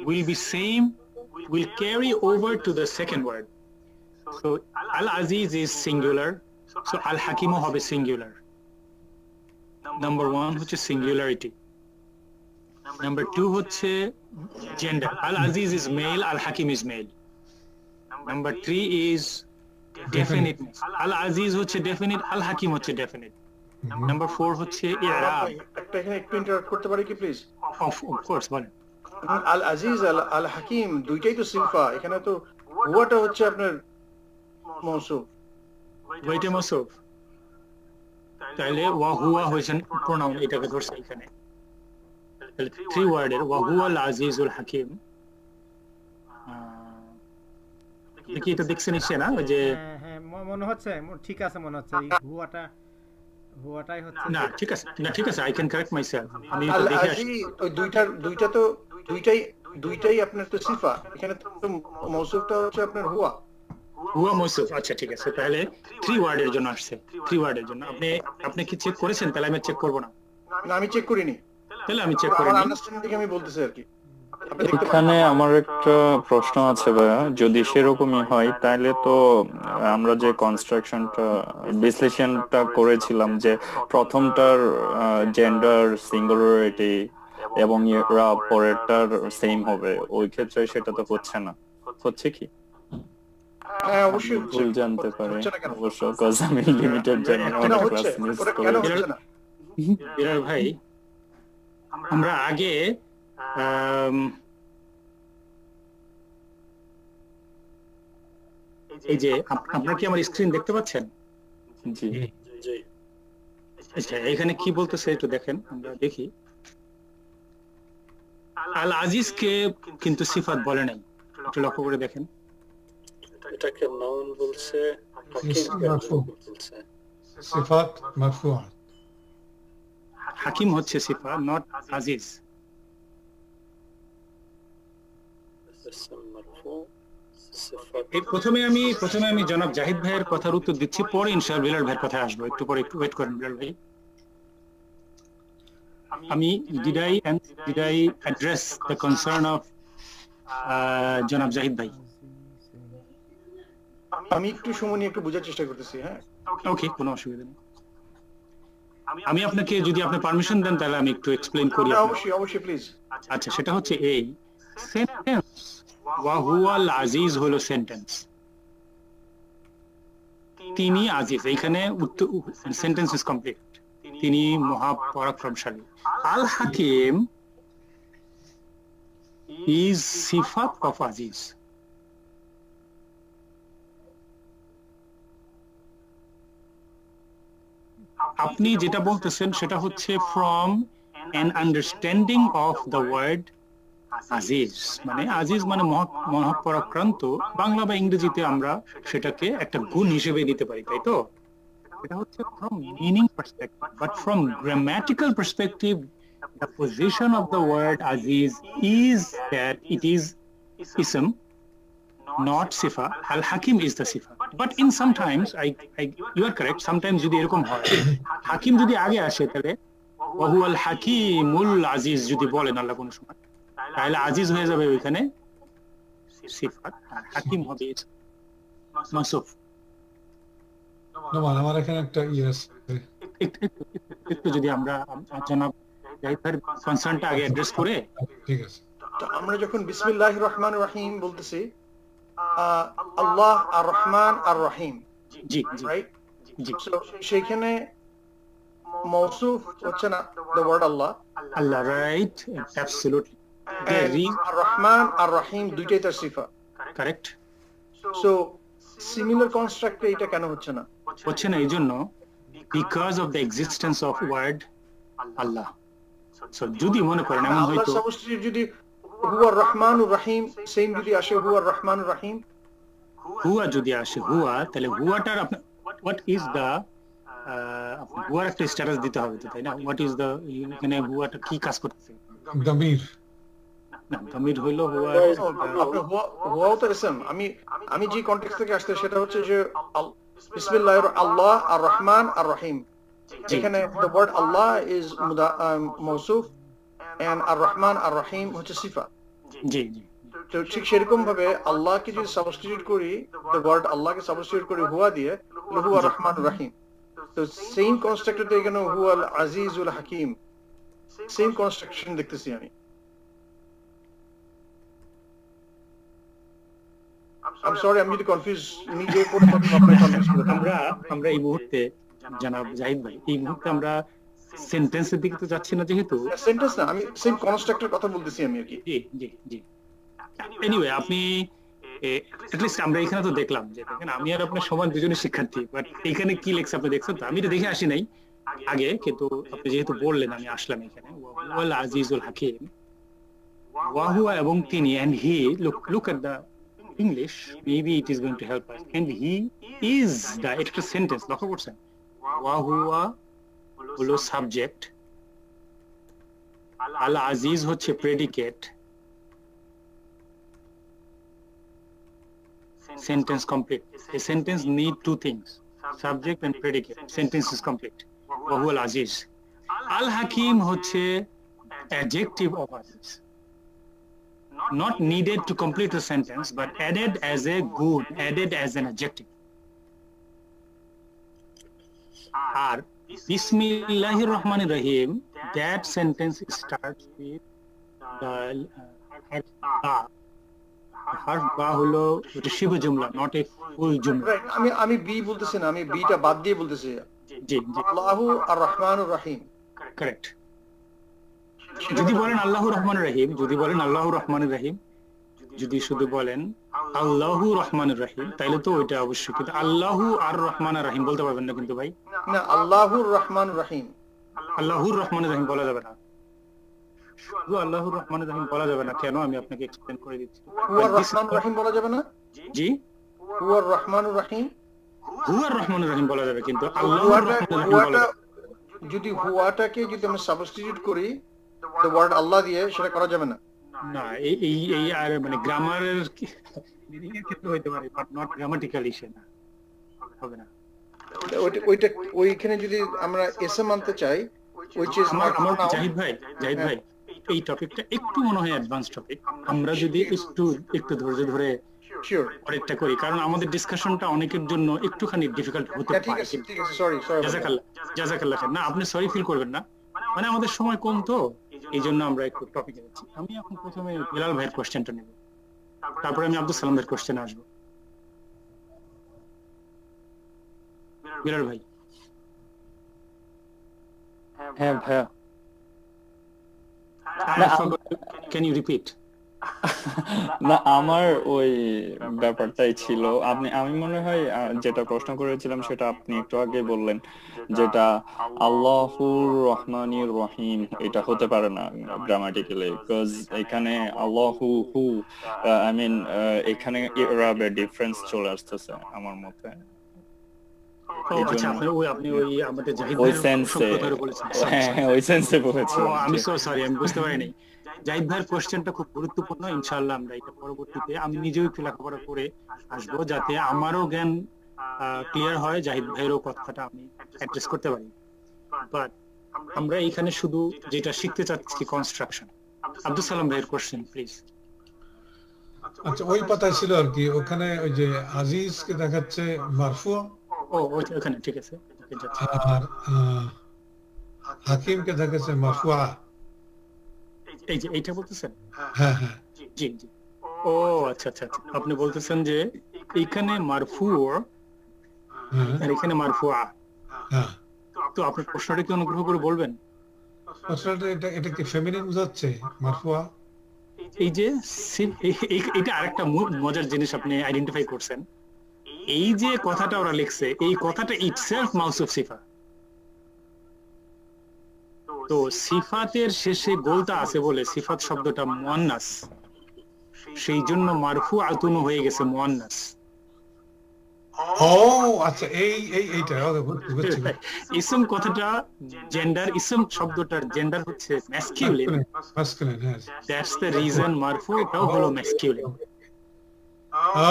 Speaker 2: will be same, will carry over to the second word. So Al-Aziz is singular, so Al-Hakim হবে singular. Number 1 হচ্ছে singularity. Number 2 হচ্ছে gender. Al-Aziz is male, Al-Hakim is male. Number 3 is definiteness. Al-Aziz হচ্ছে definite, Al-Hakim হচ্ছে definite. Number 4 হচ্ছে i'rab.
Speaker 7: একটা এখানে একটু interrupt করতে পারি কি প্লিজ?
Speaker 2: Of course, বলেন।
Speaker 7: আল আজিজ আল হাকিম দুইটাই তো সিফা, এখানে তো হুয়াটা হচ্ছে আপনার মৌসুফ।
Speaker 2: ওইটা মৌসুফ, তাহলে ওয়া হুয়া হইছে প্রোনাউন, এটাকে ধরছে এখানে। তাহলে 3 ওয়ার্ডের ওয়া হুয়া আল আজিজুল হাকিম, দেখি এটা দেখছেন নিশ্চয় না? ওই যে
Speaker 1: হ্যাঁ মনে হচ্ছে ঠিক আছে, মনে হচ্ছে এই হুয়াটাই হচ্ছে
Speaker 2: না, ঠিক আছে না, ঠিক আছে, আই ক্যান কারেক্ট মাইসেলফ। আমি
Speaker 7: আল
Speaker 2: এটা দেখে আসি।
Speaker 7: আজি ওই দুইটাই আপনার তো সিফা, এখানে তো মৌসুফটা হচ্ছে আপনার হুয়া।
Speaker 2: হুয়া মৌসুফ, আচ্ছা ঠিক আছে, তাহলে 3 ওয়ার্ডের জন্য আসছে, 3 ওয়ার্ডের জন্য। আপনি কি চেক করেছেন? তাহলে আমি চেক করব না।
Speaker 7: না, আমি চেক করিনি,
Speaker 2: তাহলে আমি চেক করে
Speaker 7: আমার
Speaker 2: নিই।
Speaker 7: আন্ডারস্ট্যান্ডিং থেকে আমি বলতেছি আর কি।
Speaker 9: এখানে আমার একটা প্রশ্ন আছে ভাইয়া, যদি সেরকমই হয় তাহলে তো আমরা যে কনস্ট্রাকশনটা বিশ্লেষণটা করেছিলাম যে প্রথমটার জেন্ডার সিঙ্গুলারিটি এবং এরা পরেরটার সেম হবে, ওই ক্ষেত্রে সেটা তো হচ্ছে না, হচ্ছে কি?
Speaker 7: হ্যাঁ অবশ্যই
Speaker 9: ভুল জানতে পারে অবশ্য, কজ আমি লিমিটেড জানি, অনেক ক্লাস মিস
Speaker 7: কেন
Speaker 9: করেছি।
Speaker 7: হচ্ছে না?
Speaker 2: বিরার ভাই, আমরা আগে এই যে আপনারা কি আমার স্ক্রিন দেখতে পাচ্ছেন?
Speaker 9: জি
Speaker 6: জি
Speaker 2: আচ্ছা, এখানে কি বলতেছে একটু দেখেন, আমরা দেখি। আল আজিজকে কিন্তু সিফাত বলে নাই, একটু লক্ষ্য করে দেখেন।
Speaker 6: এটাকে নাউন বলছে, হাকিমকে
Speaker 4: মারফু।
Speaker 6: বলছে।
Speaker 4: সিফাত মারফুআ।
Speaker 2: হাকিম হচ্ছে সিফা, নট আজিজ।
Speaker 6: ইসম মারফু, সিফাত।
Speaker 2: এই প্রথমে আমি জনাব জাহিদ ভাইয়ের কথার উত্তর দিচ্ছি, পরে ইনশাআল্লাহ বিলাল ভাইয়ের কথায় আসবো। একটু পরে একটু ওয়েট করেন বিলাল ভাই। আমি did I address the concern of জনাব জাহিদ ভাই?
Speaker 7: আমি একটু সময় নিয়ে একটু বোঝার চেষ্টা করতেছি। হ্যাঁ
Speaker 2: ওকে, কোনো অসুবিধা নেই। আমি আপনাকে, যদি আপনি পারমিশন দেন, তাহলে আমি একটু এক্সপ্লেইন করি আপনাকে।
Speaker 7: অবশ্যই প্লিজ।
Speaker 2: আচ্ছা, সেটা হচ্ছে এই সেন্টেন্স ওয়া হুয়াল আজিজ হলো সেন্টেন্স, তিনি আজিজ, এখানে সেন্টেন্স ইজ কমপ্লিট, তিনি মহাপরাক্রমশালী। আল হাকিম ইজ সিফাত অফ আজিজ। আপনি যেটা বলতেছেন সেটা হচ্ছে from an understanding of the word Aziz, মানে আজিজ মানে মহাপরাক্রান্ত। বাংলা বা ইংরেজিতে আমরা সেটাকে একটা গুণ হিসেবে নিতে পারি, তাই তো? এটা হচ্ছে from meaning perspective, but from grammatical perspective the position of the word aziz is that it is ism, not sifa. Al hakim is the sifa, but in sometimes you are correct, sometimes যদি এরকম হয়, হাকিম যদি আগে আসে, তাহলে ওয়া হুয়াল হাকিমুল আজিজ যদি বলেন আল্লাহ কোন সময়, তাহলে আজিজ হয়ে যাবে ওইখানে সিফাত, আর হাকিম হবে মাসুফ।
Speaker 4: আমার এখানে একটা
Speaker 2: একটু যদি আমরা জনাব জাহিদের কনসার্নটা আগে অ্যাড্রেস করে।
Speaker 4: ঠিক আছে,
Speaker 7: তো আমরা যখন বিসমিল্লাহির রহমানির রহিম বলতেছি, আল্লাহ আর রহমান আর রহিম,
Speaker 2: জি
Speaker 7: রাইট?
Speaker 2: জি,
Speaker 7: সেইখানে মৌসুফ হচ্ছে না the word Allah,
Speaker 2: Allah, right, absolutely.
Speaker 7: আর রহমান আর রহিম দুইটাই তার সিফা,
Speaker 2: কারেক্ট।
Speaker 7: সো সিমিলার কনস্ট্রাক্টে এটা কেন হচ্ছে না?
Speaker 2: হচ্ছে না এই জন্য because of the existence of word Allah. So যদি মনে করেন এমন
Speaker 7: আল্লাহ
Speaker 2: হয়তো
Speaker 7: সাবস্টিটিউট যদি হুয়া রহমানুর রহিম সেম যদি আসে হুয়া রহমানুর রহিম,
Speaker 2: হুয়া যদি আসে হুয়া, তাহলে হুয়াটার আপনার হোয়াট ইজ দ্য হুয়ার একটা স্ট্যাটাস দিতে হবে তো, তাই না? হোয়াট ইজ দ্য, এখানে হুয়াটা কি কাজ করতেছে?
Speaker 4: দামির।
Speaker 2: না, দামির হইলো হুয়া,
Speaker 7: আপনার হুয়াও তো ইসম। আমি যে কনটেক্সট থেকে আসছে সেটা হচ্ছে যে বিসমিল্লাহির আল্লাহ আর রহমান আর রহিম, এখানে the word Allah is মওসুফ and আর-রহমান আর-রহিম হচ্ছে সিফা।
Speaker 2: জি জি
Speaker 7: তো ঠিক সেরকম ভাবে আল্লাহকে যদি সাবস্টিটিউট করি, the word আল্লাহকে সাবস্টিটিউট করি হুয়া দিয়ে, হুয়া রহমান রহিম, তো সেম কনস্ট্রাক্টর তো এখানে হুয়াল আজিজুল হাকিম, সেম কনস্ট্রাকশন দেখতেছি আমি। I'm sorry, আমি যদি কনফিউজ নিজে পড়ে থাকি আপনাকে কনফিউজ করে দেব।
Speaker 2: আমরা এই মুহূর্তে জনাব জাহিদ ভাই, এই মুহূর্তে আমরা সেন্টেন্সের দিকে তো যাচ্ছি না, যেহেতু
Speaker 7: সেন্টেন্স না, আমি সেম কনস্ট্রাক্টর কথা বলতেছি আমি আর কি।
Speaker 2: জি জি জি এনিওয়ে, আপনি এটলিস্ট আমরা এখানে তো দেখলাম যে দেখেন আমি আর আপনার সমান দুজনের শিক্ষার্থী, বাট এখানে কি লেখছে আপনি দেখছেন তো? আমি তো দেখে আসি নাই আগে, কিন্তু আপনি যেহেতু বললেন আমি আসলাম এখানে। ওয়াল আজিজুল হাকিম, ওয়া হুয়া এবং তিনি, and he, look at the English, maybe it is going to help us, and he is the, একটা সেন্টেন্স লক্ষ্য করছেন, ওয়া হুয়া হলো সাবজেক্ট, আল আজিজ হচ্ছে predicate, sentence complete. A sentence need two things, subject and predicate. Sentence is complete. Wa huwa al-aziz. Al-hakim হচ্ছে adjective of aziz, not needed to complete a sentence but added as a good, added as an adjective. Ar Bismillahir Rahmanir Rahim, that sentence starts with the হারফ বা হলো এটা শিবু জুমলা, not a ফুল জুমলা।
Speaker 7: আমি B বলতেছি না, আমি beta বাদ দিয়ে বলতেছি।
Speaker 2: জি জি,
Speaker 7: আল্লাহু আর রহমানুর রহিম,
Speaker 2: কারেক্ট। যদি বলেন আল্লাহু রহমানুর রহিম, যদি বলেন আল্লাহু রহমানুর রহিম, যদি শুধু বলেন আল্লাহু রহমানুর রহিম, তাহলে তো ওইটা অবশ্যই, কিন্তু আল্লাহু আর রহমানুর রহিম বলতে পারবেন না কিন্তু ভাই।
Speaker 7: না, আল্লাহুর রহমানুর রহিম,
Speaker 2: আল্লাহুর রহমানুর রহিম বলা যাবে না, শুধু আল্লাহুর রহমানুর রহিম বলা যাবে না। কেন? আমি আপনাকে এক্সপ্লেইন করে দিচ্ছি।
Speaker 7: হুয়ার রহমানুর রহিম বলা যাবে না?
Speaker 2: জি,
Speaker 7: হুয়ার রহমানুর রহিম,
Speaker 2: হুয়ার রহমানুর রহিম বলা যাবে, কিন্তু আল্লাহুর রহমানুর রহিম বলা যাবে।
Speaker 7: যদি হুয়াটাকে যদি আমরা সাবস্টিটিউট করি the word আল্লাহ দিয়ে, সেটা করা যাবে না।
Speaker 2: না, এই আর মানে গ্রামারের মিনিং এর ক্ষেত্রে হইতে পারে, বাট নট গ্রামাটিক্যালি সেটা হবে না।
Speaker 7: ওইটা ওইখানে যদি আমরা এসএম আনতে চাই, which is
Speaker 2: আমার জাহিদ ভাই এই টপিকটা একটু মনে হয় অ্যাডভান্স টপিক, আমরা যদি একটু ধৈর্য ধরে পরেরটা করি, কারণ আমাদের ডিসকাশনটা অনেকের জন্য একটুখানি ডিফিকাল্ট হতে পারে।
Speaker 7: ঠিক আছে, সরি
Speaker 2: জাযাকাল্লাহ খাইর। না, আপনি সরি ফিল করবেন না, মানে আমাদের সময় কম তো, এই জন্য আমরা একটু টপিকে যাচ্ছি। আমি এখন প্রথমে বিলাল ভাইয়ের কোশ্চেনটা নেব, তারপরে আমি আব্দুল সালাম ভাইয়ের কোশ্চেনে আসবো। বিলাল ভাই।
Speaker 9: হ্যাঁ ভাইয়া,
Speaker 2: Can you repeat?
Speaker 9: না আমার ওই ব্যাপারটাই ছিল। আমি মনে হয় যেটা প্রশ্ন করেছিলাম সেটা আপনি একটু আগে বললেন, যেটা আল্লাহুর রহমানির রহিম, এটা হতে পারে না গ্রামাটিক্যালি, বিকজ এখানে আল্লাহু হু, আই মিন এখানে ইরাবে ডিফারেন্স চলে আসতেছে আমার মতে।
Speaker 2: আমি বুঝতে পারিনি। জাহিদ ভাইয়ের কোশ্চেনটা খুব গুরুত্বপূর্ণ, ইনশাআল্লাহ আমরা এটা পরবর্তীতে আমি নিজেও একটু লেখাপড়া করে আসবো, যাতে আমারও জ্ঞান ক্লিয়ার হয়, জাহিদ ভাইয়েরও কথাটা আমি অ্যাড্রেস করতে পারি। বাট আমরা এখানে শুধু যেটা শিখতে চাচ্ছি কনস্ট্রাকশন। আব্দুল সালাম ভাইয়ের কোশ্চেন প্লিজ।
Speaker 4: আচ্ছা, ওই পাতায় ছিল আর কি, ওখানে ওই যে আজিজকে দেখাচ্ছে মারফু,
Speaker 2: ওখানে ঠিক আছে,
Speaker 4: আর হাকিমকে দেখাচ্ছে মারফুআ।
Speaker 2: এই যে এইটা বলতেছেন?
Speaker 4: হ্যাঁ হ্যাঁ,
Speaker 2: জি জি। ও আচ্ছা আচ্ছা, আপনি বলতেছেন যে এখানে মারফু আর এখানে মারফুআ।
Speaker 4: হ্যাঁ,
Speaker 2: তো আপনি প্রশ্নটা কি অনুগ্রহ করে বলবেন?
Speaker 4: প্রশ্নটা এটা কি ফেমিনিন বোঝাচ্ছে মারফুআ?
Speaker 2: এই যে এটা আরেকটা মজার জিনিস আপনি আইডেন্টিফাই করছেন, এই যে কথাটা ওরা লিখছে, এই কথাটা ইটসেলফ মাউসুফ সিফা। তো সিফাতের শেষে গোলটা আছে বলে সিফাত শব্দটা মুয়ান্নাস, সেই জন্য মারফু আতুন হয়ে গেছে মুয়ান্নাস।
Speaker 4: ও আচ্ছা, এইটা বুঝছি।
Speaker 2: ইসম কথাটা জেন্ডার, ইসম শব্দটার জেন্ডার হচ্ছে ম্যাসকিউলিন, দ্যাটস দ্য রিজন মারফু এটাও হলো masculine.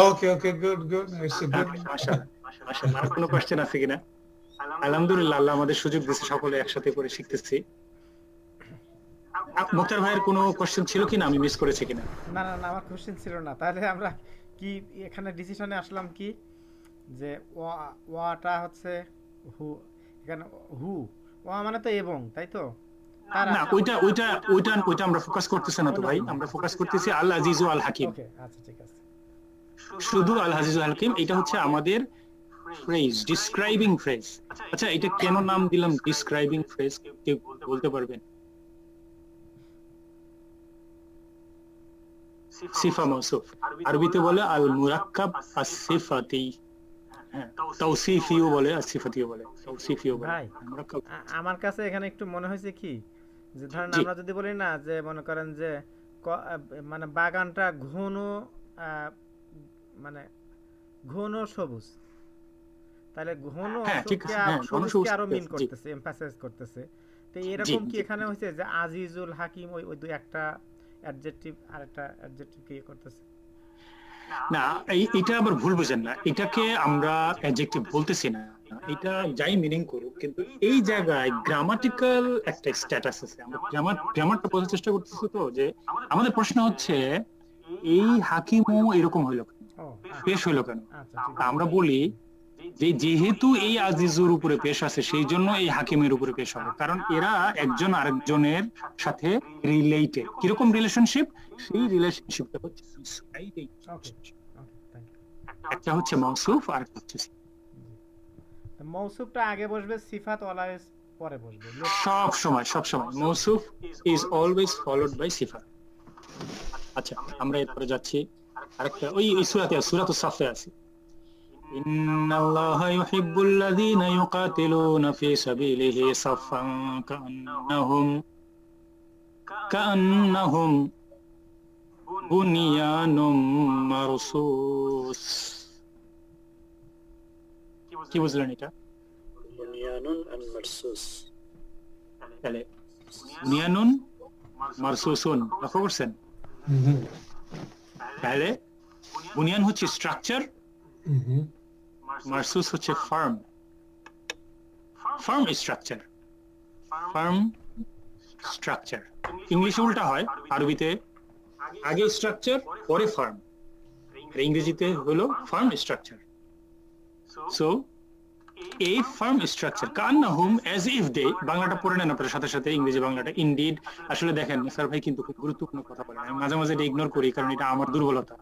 Speaker 4: Okay, good, it's good.
Speaker 2: মাশাআল্লাহ। আর কোনো কোশ্চেন আছে কিনা? আলহামদুলিল্লাহ, আল্লাহ আমাদের সুযোগ দিয়েছে সকলে একসাথে করে শিখতেছি। মুক্তার ভাইয়ের কোনো কোশ্চেন ছিল কিনা, আমি মিস করেছি কিনা?
Speaker 1: না না না, আমার কোশ্চেন ছিল না। তাহলে আমরা কি এখানে ডিসিশনে আসলাম কি যে ওয়াটা হচ্ছে হু, এখানে হু ওয়া মানে তো এবং, তাই তো?
Speaker 2: না, ওইটা আমরা ফোকাস করতেছি না তো ভাই, আমরা ফোকাস করতেছি আল আজিজ ও আল হাকিম।
Speaker 1: ওকে, আচ্ছা ঠিক আছে।
Speaker 2: শুধু আল আজিজ ও আল হাকিম, এটা হচ্ছে আমাদের ফ্রেজ, ডিসক্রাইবিং ফ্রেজ। আচ্ছা, এটা কেন নাম দিলাম ডিসক্রাইবিং ফ্রেজ, কেউ বলতে পারবেন? সিফা মৌসুফ, আরবিতে বলে আল মুরাক্কাব আস-সিফাতি, হ্যাঁ তাওসিফিও বলে, আসিফাতিও বলে, তাওসিফিও বলে।
Speaker 1: ভাই আমার কাছে এখানে একটু মনে হয়েছে কি যে ধরেন আমরা যদি বলি না যে মনে করেন যে মানে বাগানটা ঘন মানে ঘন সবুজ, তাহলে ঘন সবুজকে আরো মিন করতেছে, এমফাসাইজ করতেছে। তো এরকম কি এখানে হয়েছে যে আজিজুল হাকিম ওই দুই একটা অ্যাডজেক্টিভ আর একটা অ্যাডজেক্টিভ কি করতেছে?
Speaker 2: না, এটা আবার ভুল বুঝেন না, এটাকে আমরা অ্যাডজেক্টিভ বলতেছি না, এটা যাই মিনিং করুক, কিন্তু এই জায়গায় গ্রামাটিক্যাল একটা স্ট্যাটাস আছে। আমরা গ্রামারটা বোঝার চেষ্টা করতেছি। তো যে আমাদের প্রশ্ন হচ্ছে এই হাকিমও এরকম হইলো কেন, পেশ হইলো কেন? আমরা বলি যে যেহেতু এই আজিজুর উপরে পেশ আছে, সেই জন্য এই হাকিমের উপরে পেশ হবে, কারণ এরা একজন আরেকজনের সাথে রিলেটেড। কিরকম রিলেশনশিপ? সেই রিলেশনশিপটা হচ্ছে একটা হচ্ছে মৌসুফ আর একটা হচ্ছে
Speaker 1: মৌসুফটা আগে বসবে, সিফাত অলওয়েজ পরে বসবে।
Speaker 2: সব সময় মৌসুফ ইজ অলওয়েজ ফলোড বাই সিফা। আচ্ছা, আমরা এরপরে যাচ্ছি আরেকটা, ওই সূরাতুস সাফে আছে, ইন্নাল্লাহা ইউহিব্বুল লাযীনা ইউকাতিলুনা ফি সাবিলিহি সাফফান কাআন্নাহুম বুনিয়ানুম মারসুস। কি বুঝলেন এটা?
Speaker 6: বুনিয়ানুন আন মারসুস,
Speaker 2: তাহলে বুনিয়ানুন মারসুসুন, লক্ষ্য করছেন? তাহলে বুনিয়ান হচ্ছে স্ট্রাকচার, মারসুস হচ্ছে ফার্ম স্ট্রাকচার। ইংলিশে উল্টা হয়, আরবিতে আগে স্ট্রাকচার পরে ফার্ম, ইংরেজিতে হলো ফার্ম স্ট্রাকচার। সো এই ফার্ম স্ট্রাকচার কান্নাহুম অ্যাজ ইফ দে, বাংলাটা পড়ে নেন আপনার সাথে সাথে, ইংরেজি বাংলাটা ইনডিড। আসলে দেখেন স্যার ভাই কিন্তু খুব গুরুত্বপূর্ণ কথা বলেন, আমি মাঝে মাঝে এটা ইগনোর করি কারণ এটা আমার দুর্বলতা।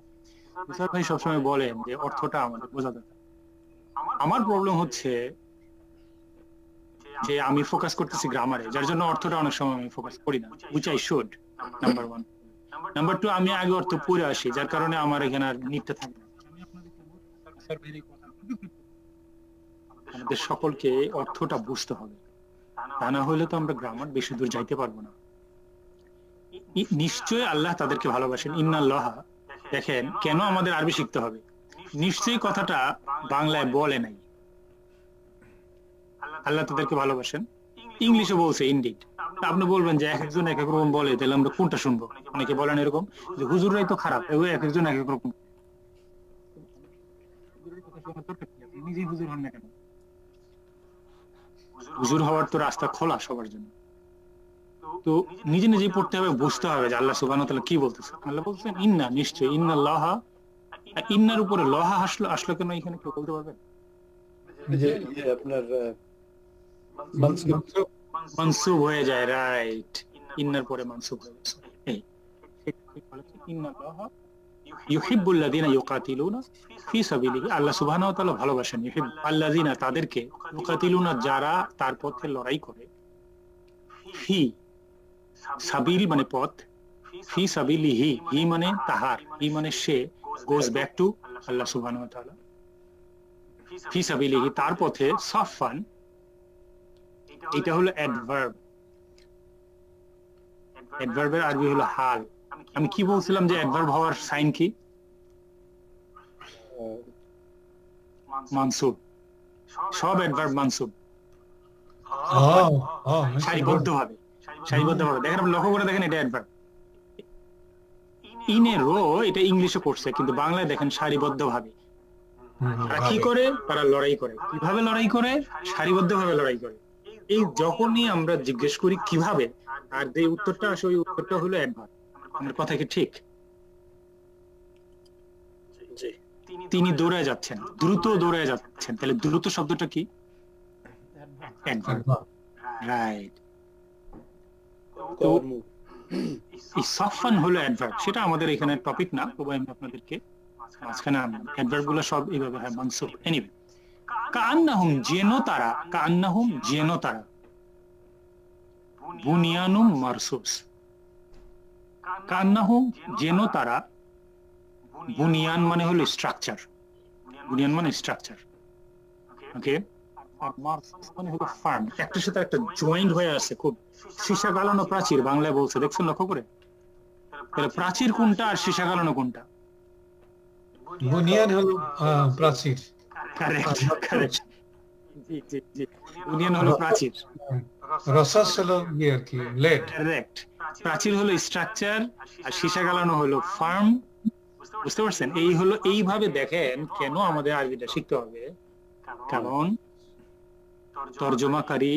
Speaker 2: স্যার ভাই সবসময় বলেন যে অর্থটা আমাদের বোঝা দরকার। আমার প্রবলেম হচ্ছে যে আমি ফোকাস করতেছি গ্রামারে, যার জন্য অর্থটা অনেক সময় আমি ফোকাস করি না, which I should, number 1। Number 2, আমি আগে অর্থ পড়ে আসি, যার কারণে আমার এখানে আর নিটটা থাকে না। আমাদের সকলকে অর্থটা বুঝতে হবে, তা না হলে তো আমরা গ্রামার বেশি দূর যাইতে পারবো না। নিশ্চয়ই আল্লাহ তাদেরকে ভালোবাসেন, ইন্নাল্লাহা। দেখেন কেন আমাদের আরবি শিখতে হবে? নিশ্চয়ই কথাটা বাংলায় বলে নাই, আল্লাহ তাদেরকে ভালোবাসেন, ইংলিশে বলছে ইনডিড। আপনি বলবেন যে এক একজন এক এক রকম বলে, তাহলে আমরা কোনটা শুনবো? অনেকে বলেন এরকম যে হুজুররাই তো খারাপ, এক একজন এক এক রকম। নিজেই হুজুর হন না কেন? হুজুর হওয়ার তো রাস্তা খোলা সবার জন্য। তো নিজে নিজেই পড়তে হবে, বুঝতে হবে যে আল্লাহ সুবহানাহু ওয়া তাআলা কি বলতেছে। আল্লাহ বলছেন ইন্না, নিশ্চয়, ইন্নাল্লাহা। ইন্নার উপরে লহা আসলো কেন এখানে, কেউ বলতে পারবেন?
Speaker 6: যে আপনার
Speaker 2: মানসুব হয়ে যায়, রাইট, ইন্নার পরে মানসুব হয়ে যায়। ইন্নাল্লাহা ইউহিব্বুল লাযীনা ইউকাতিলুনা ফি সাবিলিহি, আল্লাহ সুবহানাহু ওয়া তাআলা ভালোবাসেন আল্লাযীনা, তাদেরকে, ইউকাতিলুনা, যারা তার পথে লড়াই করে, ফি সাবিল মানে পথ, ফি সাবিলিহি, হি মানে তাহার, হি মানে সে, গোজ ব্যাক টু আল্লাহ সুবহানাহু ওয়া তাআলা, ফি সাবিলিহি, তার পথে, সাফান, এটা হলো অ্যাডভার্ব। অ্যাডভার্বের আরবি হলো হাল। আমি কি বলছিলাম যে অ্যাডভার্ব হওয়ার সাইন কি? মানসুব। সব অ্যাডভার্ব মানসুব, সারিবদ্ধভাবে। দেখেন আপনি লক্ষ্য করে দেখেন, এটা অ্যাডভার্ব। ইন এ রো, এটা ইংলিশে করছে, কিন্তু বাংলায় দেখেন সারিবদ্ধভাবে। তারা কি করে? তারা লড়াই করে। কিভাবে লড়াই করে? সারিবদ্ধভাবে লড়াই করে। এই যখনই আমরা জিজ্ঞেস করি কিভাবে, আর যে উত্তরটা আসে ওই উত্তরটা হলো অ্যাডভার্ব। আমার কথা কি ঠিক?
Speaker 6: জি
Speaker 2: তিনি দৌড়ায় যাচ্ছেন, দ্রুত দৌড়ায় যাচ্ছেন, তাহলে দ্রুত শব্দটা কি? Adverb, right. তো এই সাফান হলো অ্যাডভার্ব, সেটা আমাদের এখানে টপিক না, তবে আমি আপনাদেরকে মাঝখানে আনলাম। অ্যাডভার্ব গুলো সব এইভাবে হয়, মানসুব। এনিওয়ে, কান্নাহুম যেন তারা, কান্নাহুম যেন তারা, বুনিয়ানুম মারসুস। কান্নাহুম যেন তারা, বুনিয়ান মানে হলো স্ট্রাকচার, বুনিয়ান মানে স্ট্রাকচার, ওকে। আর মারসুস মানে হলো ফার্ম, একটার সাথে একটা জয়েন্ট হয়ে আছে, খুব সীসা গালানো প্রাচীর বাংলায় বলছে, দেখছেন লক্ষ্য করে? তাহলে প্রাচীর কোনটা আর সীসা গালানো কোনটা?
Speaker 4: বুনিয়ান হলো প্রাচীর,
Speaker 2: কারেক্ট কারেক্ট, জি জি জি, বুনিয়ান হলো প্রাচীর,
Speaker 4: রসাস হলো আর কি লেট।
Speaker 2: কারেক্ট। প্রাচীর হলো স্ট্রাকচার আর সীসা গালানো হলো ফার্ম। বুঝতে পারছেন? এই হলো, এইভাবে দেখেন কেন আমাদের আরবিটা শিখতে হবে, কারণ তর্জমাকারী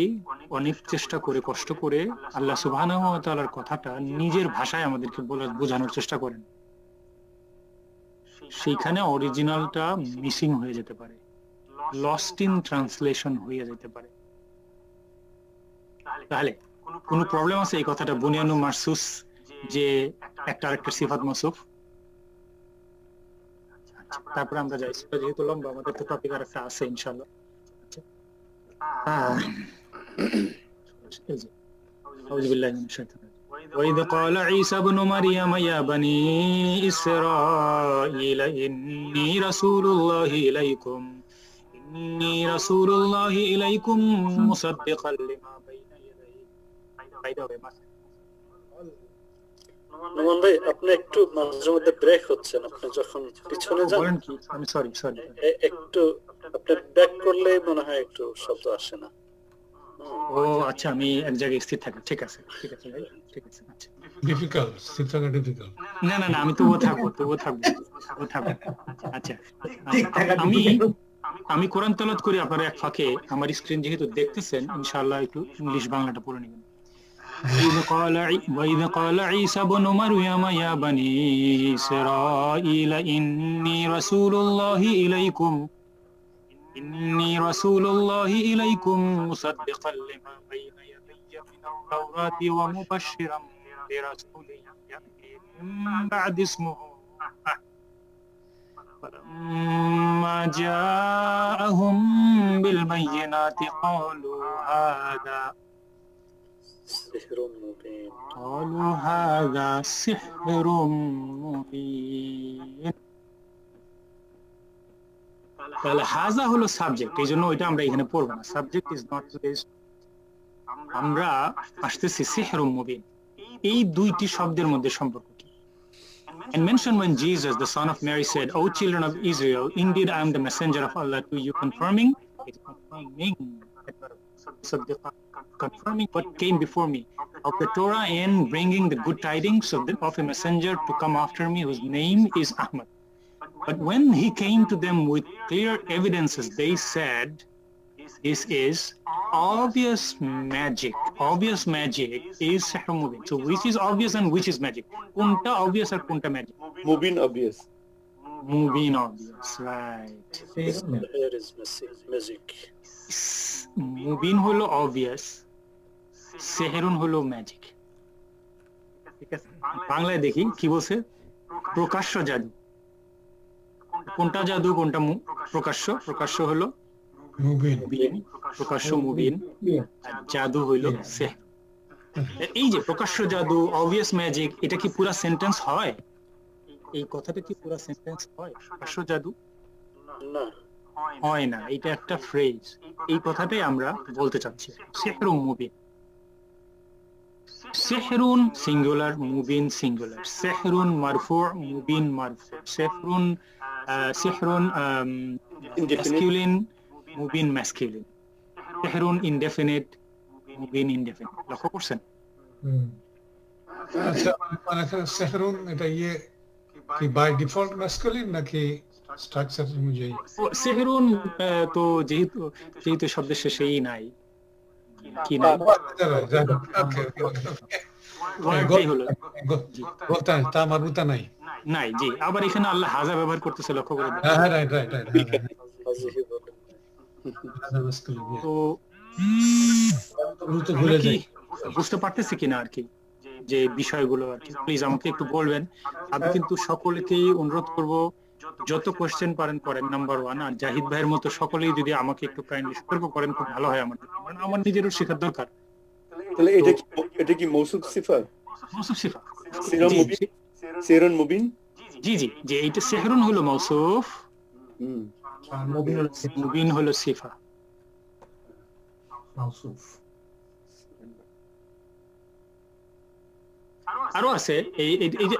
Speaker 2: অনেক চেষ্টা করে, কষ্ট করে আল্লাহ সুবহানাহু ওয়া তাআলার কথাটা নিজের ভাষায় আমাদেরকে বোঝানোর চেষ্টা করেন। সেইখানে অরিজিনালটা মিসিং হয়ে যেতে পারে, লস্ট ইন ট্রান্সলেশন হয়ে যেতে পারে। তাহলে কোনো প্রবলেম আছে এই কথাটা বুনিয়ানুম মারসুস যে একটা আরেকটা সিফাত মাসুফ? তারপরে আমরা যাই, যেহেতু লম্বা আমাদের তো টপিক আর একটা আছে ইনশাআল্লাহ। أعوذ بالله من الشيطان الرجيم وإذ قال عيسى ابن مريم يا بني إسرائيل إني رسول الله إليكم مصدقا لما بين يدي
Speaker 6: নোমান ভাই, আপনি একটু মাঝে মধ্যে ব্রেক হচ্ছেন, আপনি যখন পিছনে যান
Speaker 2: বলেন কি? আমি সরি
Speaker 6: একটু আপনি ব্যাক করলে মনে হয় একটু শব্দ আসে না।
Speaker 2: ও আচ্ছা, আমি এক জায়গায় স্থির থাকি, ঠিক আছে ঠিক আছে ভাই, ঠিক আছে। আচ্ছা,
Speaker 4: ডিফিকাল্ট, স্থির থাকা ডিফিকাল্ট।
Speaker 2: না না না, আমি তবুও থাকবো। আচ্ছা, আমি কোরআন তেলাওয়াত করি, আপনারা এক ফাঁকে আমার স্ক্রিন যেহেতু দেখতেছেন, ইনশাআল্লাহ একটু ইংলিশ বাংলাটা পড়ে নেবেন। وإذ قال عيسى ابن مريم يا بني إسرائيل إني رسول الله إليكم مصدقا لما بين يدي من التوراة ومبشرا برسول يأتي من بعد اسمه فلما جاءهم بالبينات قالوا هذا سحر مبين। তাহলে হাজা হলো সাবজেক্ট, এই জন্য ওইটা আমরা এখানে পড়বো না, সাবজেক্ট ইজ নট প্লেস। আমরা আসতেছি সিহরুম মুবিন, এই দুইটি শব্দের মধ্যে সম্পর্ক কি? And mentioned when Jesus, the son of Mary, said, "O children of Israel, indeed I am the messenger of Allah to you," confirming what came before me of the Torah and bringing the good tidings of a messenger to come after me whose name is Ahmad. But when he came to them with clear evidences, they said, "This is obvious magic. Obvious magic is sihr mubin." So which is obvious and which is magic? Kunta obvious or kunta magic?
Speaker 6: Mubin obvious.
Speaker 2: Mubin obvious, right.
Speaker 6: Here is magic.
Speaker 2: Mubin holo obvious, sihrun holo magic. ঠিক আছে, বাংলায় দেখি কি বলছে, প্রকাশ্য জাদু। কোনটা জাদু, কোনটা প্রকাশ্য হলো মুবিন, প্রকাশ্য মুবিন, আর জাদু হইল সিহর। এই যে প্রকাশ্য জাদু, অবভিয়াস ম্যাজিক, এটা কি পুরা সেন্টেন্স হয়? এই কথাটা কি পুরা সেন্টেন্স হয়? প্রকাশ্য জাদু
Speaker 6: না,
Speaker 2: হয় না, এটা একটা ফ্রেজ। এই কথাটাই আমরা বলতে চাচ্ছি, সিহরুম Mubin. সিহরুন singular, Mubin singular, সিহরুন মারফু, Mubin মারফু, সিহরুন masculine, Mubin masculine, সিহরুন indefinite, Mubin indefinite. লক্ষ্য করছেন?
Speaker 4: আচ্ছা, মানে সিহরুন এটা কি বাই ডিফল্ট ম্যাসকুলিন নাকি স্ট্রাকচার অনুযায়ী
Speaker 2: সেহরুন তো যেহেতু শব্দের শেষেই নাই কি নাই ওয়ার্ডটাই হলো
Speaker 4: বলতে তা মারবুতা নাই
Speaker 2: নাই জি আবার এখানে আল্লাহ হাজা ব্যবহার করতেছে লক্ষ্য করে
Speaker 4: হ্যাঁ রাইট রাইট রাইট
Speaker 2: তো ভুলে যাই বুঝতে পারতেছি কিনা আর কি যে বিষয়গুলো আর কি প্লিজ আমাকে একটু বলবেন আমি কিন্তু সকলকেই অনুরোধ করব যত কোশ্চেন পারেন করেন নাম্বার 1 আর জাহিদ ভাইয়ের মতো সকলেই যদি আমাকে একটু কাইন্ডলি সতর্ক করেন খুব ভালো হয় আমার কারণ আমার নিজেরও শেখার দরকার
Speaker 10: তাহলে এটা কি মৌসুফ সিফা সিরুন মুবিন
Speaker 2: জি জি যে এইটা সিহরুন হলো মৌসুফ মুবিন হলো সিফা
Speaker 5: মাউসুফ
Speaker 2: আরো আছে এই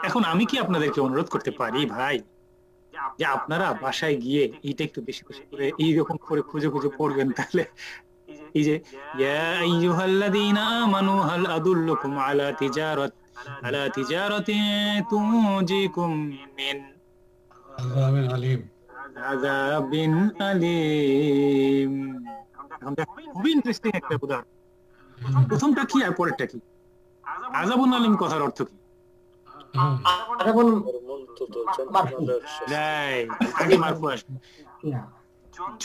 Speaker 2: এখন আমি কি আপনাদেরকে অনুরোধ করতে পারি ভাই যে আপনারা বাসায় গিয়ে এইটা একটু বেশি বেশি করে এইরকম করে খুঁজে খুঁজে পড়বেন তাহলে এই যে ইয়া আইয়ুহাল্লাযীনা আমানু হাল আদুল্লুকুম আলা তিজারাতিন তুনজিকুম মিন আযাবিন আলীম খুবই ইন্টারেস্টিং একটা উদাহরণ প্রথমটা কি আর পরেরটা কি আযাবুন আলীম কথার অর্থ কি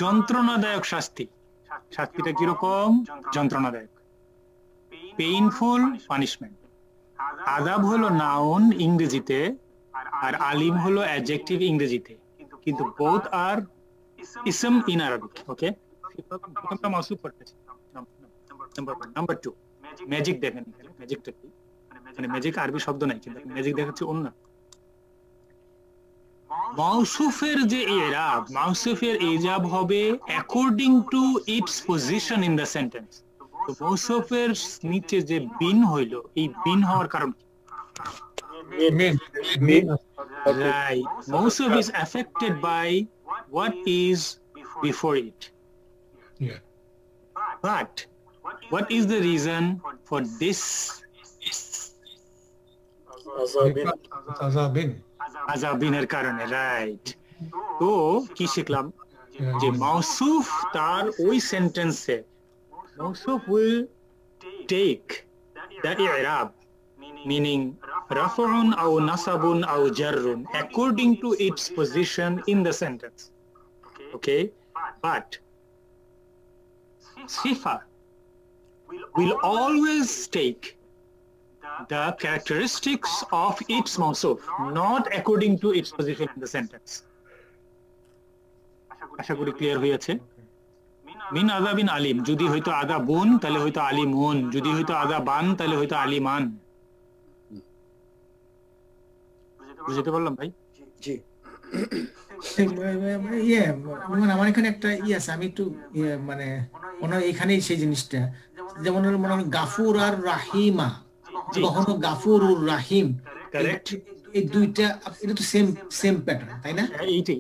Speaker 2: যন্ত্রণাদায়ক শাস্তি শাস্তিটা কিরকম যন্ত্রণাদায়ক পেইনফুল পানিশমেন্ট আযাব হলো নাউন ইংরেজিতে আর আলিম হলো অ্যাডজেক্টিভ ইংরেজিতে কিন্তু both আর ইসম ইন আরবিক ওকে প্রথমটা মাউসুফ করতেছি নাম্বার 2 ম্যাজিক দেখেন এখানে ম্যাজিকটা কি মানে ম্যাজিক আরবি শব্দ নাই কিন্তু ম্যাজিক দেখাচ্ছি অন্য মাউসুফের যে ইরাব মাউসুফের ইজাব হবে according to its position in the sentence তো মাউসুফের নিচে যে বিন হইল এই বিন হওয়ার কারণ কি right mausuf is affected by what is before it but what is the reason for this আযাবিনের কারণে রাইট তো কি শিখলাম যে মাউসুফ তার ওই সেন্টেন্সে মাউসুফ will take the i'rab meaning raf'un aw nasabun aw jarrun according to its position in the sentence okay but sifa will always take the characteristics of its mausuf not according to its position in the sentence আশা করি clear হয়েছে মিন আযাবিন আলিম যদি হয়তো আযাবুন তাহলে হয়তো আলিমুন যদি হয়তো আযাবান তাহলে হয়তো আলিমান বুঝতে পারলাম ভাই
Speaker 10: জি
Speaker 5: মানে আমার এখানে একটা আছে আমি একটু মানে মনে হয় এখানেই সেই জিনিসটা যেমন মনে হয় গাফুর আর রাহিমা কখনো গাফুরুর রাহিম
Speaker 2: কারেক্ট
Speaker 5: এই দুইটা এটা তো সেম প্যাটার্ন তাই না এইটাই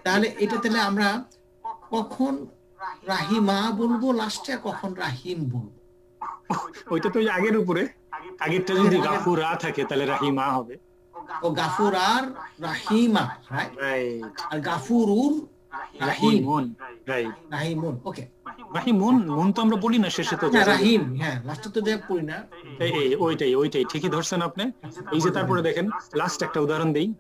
Speaker 5: তাহলে এটা তাহলে আমরা কখন রাহিমা বলবো লাস্টে কখন রাহিম বলবো
Speaker 2: ওইটা তো আগের উপরে আগেরটা যদি গাফুরা থাকে তাহলে রাহিমা হবে
Speaker 5: ও গাফুর আর রাহিমা রাইট আর গাফুরুর রাহিমুন রাইট রাহিমুন ওকে
Speaker 2: রাহিমুন মুন তো আমরা বলি না শেষে তো
Speaker 5: রাহিম হ্যাঁ লাস্টে তো দেখ পড়ি না
Speaker 2: এই ওইটাই ঠিকই ধরছেন আপনি এই যে তারপরে দেখেন লাস্ট একটা উদাহরণ দেই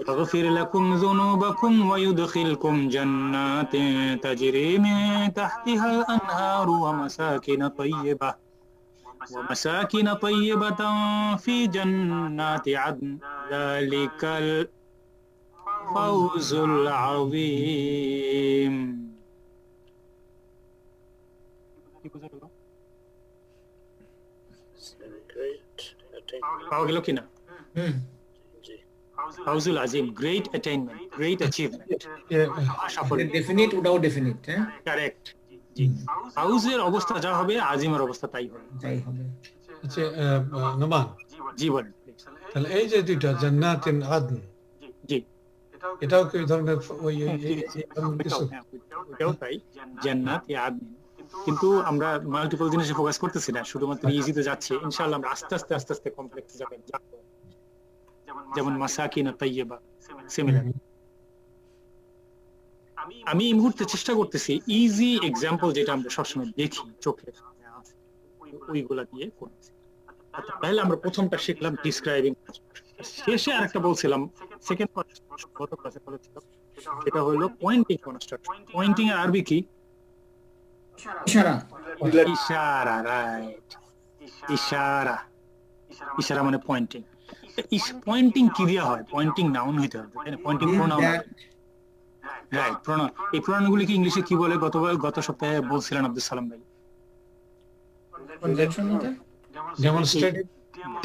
Speaker 2: يغفر لكم ذنوبكم ويدخلكم جنات تجري من تحتها الأنهار ومساكن طيبة في جنات عدن ذلك الفوز العظيم পাওয়া গেল কিনা Fawzul Azim, great attainment, great achievement.
Speaker 5: Definite without definite, eh?
Speaker 2: Correct. জি ফাউজের অবস্থা যা হবে আজিমের অবস্থা তাই হবে
Speaker 4: আচ্ছা নোমান
Speaker 2: জি বলেন
Speaker 4: তাহলে এই যে দুইটা জান্নাতিন আদন
Speaker 2: জি
Speaker 4: এটাও কি ধরনের ওই
Speaker 2: এটাও তাই জান্নাত ইয়া আদন কিন্তু আমরা মাল্টিপল জিনিসে ফোকাস করতেছি না শুধুমাত্র ইজিতে যাচ্ছি ইনশাআল্লাহ আমরা আস্তে আস্তে কমপ্লেক্সে যাব যেমন মাসাকিন তাইয়্যিবা সিমিলার। আমি এই মুহূর্তে চেষ্টা করতেছি ইজি এক্সাম্পল যেটা আমরা সবসময় দেখি চোখে ওইগুলা দিয়ে করছি। তাহলে আমরা প্রথমটা শিখলাম ডিসক্রাইবিং, শেষে আরেকটা বলছিলাম সেকেন্ড গত ক্লাসে বলেছিলাম সেটা হলো পয়েন্টিং কনস্ট্রাকশন। পয়েন্টিং এর আরবি কি?
Speaker 5: ইশারা।
Speaker 2: ইশারা, রাইট। ইশারা, ইশারা মানে পয়েন্টিং। পয়েন্টিং কি দিয়া হয়? পয়েন্টিং নাউন হইতে হবে, তাই না? Pointing pronoun, right, pronoun. এই প্রোনাউনগুলি কি ইংলিশে কি বলে? গত সপ্তাহে বলছিলেন আব্দুল সালাম ভাই।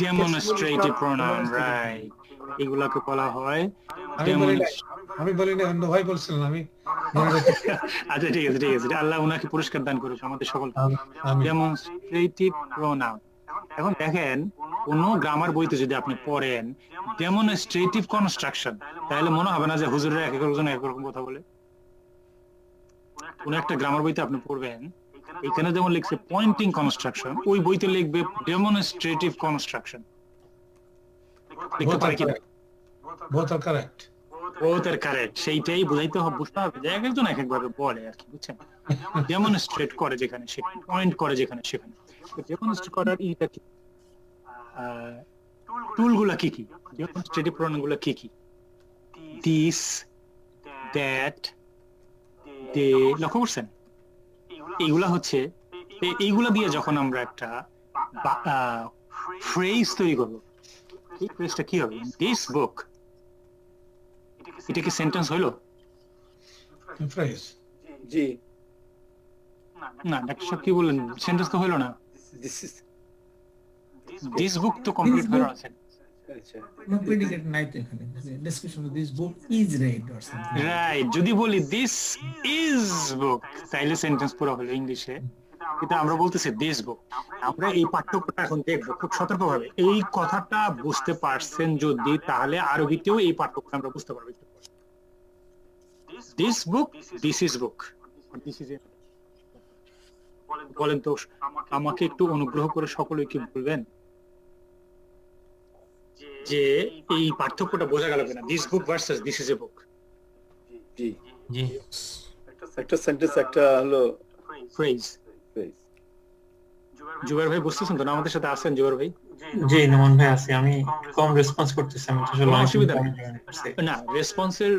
Speaker 2: Demonstrative pronoun, right. এগুলাকে বলা হয়
Speaker 4: আমি বলিনি, অন্য ভাই বলছিলেন। আমি
Speaker 2: আচ্ছা ঠিক আছে, ঠিক আছে, আল্লাহ উনাকে পুরস্কার দান করুক আমাদের সকলকে। Demonstrative pronoun. এখন দেখেন কোন গ্রামার বইতে যদি আপনি পড়েন ডেমনস্ট্রেটিভ কনস্ট্রাকশন, তাহলে মনে হবে না যে হুজুররা এক একজন এক রকম কথা বলে। কোন একটা গ্রামার বইতে আপনি পড়বেন, এখানে যেমন লিখছে পয়েন্টিং কনস্ট্রাকশন, ওই বইতে লিখবে ডেমনস্ট্রেটিভ কনস্ট্রাকশন। লিখতে পারে কিনা?
Speaker 4: both are correct.
Speaker 2: both are correct, সেইটাই বুঝাইতে হবে, বুঝতে হবে যে এক একজন এক একভাবে বলে আর কি, বুঝছেন? ডেমনস্ট্রেট করে যেখানে সেখানে, পয়েন্ট করে যেখানে সেখানে। ডেমনস্ট্রেট করার এইটা কি, টুলগুলা কি কি, ডেমনস্ট্রেটিভ প্রোনাউনগুলা কি কি? দিস, দ্যাট, দে, লক্ষ্য করছেন? এইগুলা হচ্ছে, এইগুলা দিয়ে যখন আমরা একটা ফ্রেজ তৈরি করবো, এই ফ্রেজটা কি হবে? দিস বুক, এটা কি সেন্টেন্স হইলো?
Speaker 4: ফ্রেজ,
Speaker 10: জি
Speaker 2: না, ডাক্তার সাহেব কি বললেন? সেন্টেন্স তো হইলো না। দিস বুক তো কমপ্লিট হলো না।
Speaker 5: No predicate নাই তো এখানে। Description of this book is read or something.
Speaker 2: Right, যদি বলি দিস ইজ বুক তাইলে সেন্টেন্স পুরো হলো ইংলিশে। কিন্তু আমরা বলতেছি দিস বুক। আমরা এই পাঠ্যক্রমটা এখন দেখবো খুব সতর্কভাবে। এই কথাটা বুঝতে পারছেন যদি, তাহলে আরবিতেও এই পাঠ্যক্রম আমরা বুঝতে পারবো। This book, this is book, this is. বলেন তো, আমাকে একটু অনুগ্রহ করে সকলে কি বলবেন যে এই পার্থক্যটা বোঝা গেল কিনা? This book versus this is a book.
Speaker 10: জি
Speaker 3: জি,
Speaker 10: একটা সেন্টেন্স, একটা হলো
Speaker 2: ফ্রেজ। জুবাইর ভাই বুঝতেছেন তো না? আমাদের সাথে আছেন জুবাইর ভাই?
Speaker 3: জি নোমান ভাই আছি। আমি কম রেসপন্স করতেছি, আমি আসলে
Speaker 2: অসুবিধা নেই না, রেসপন্সের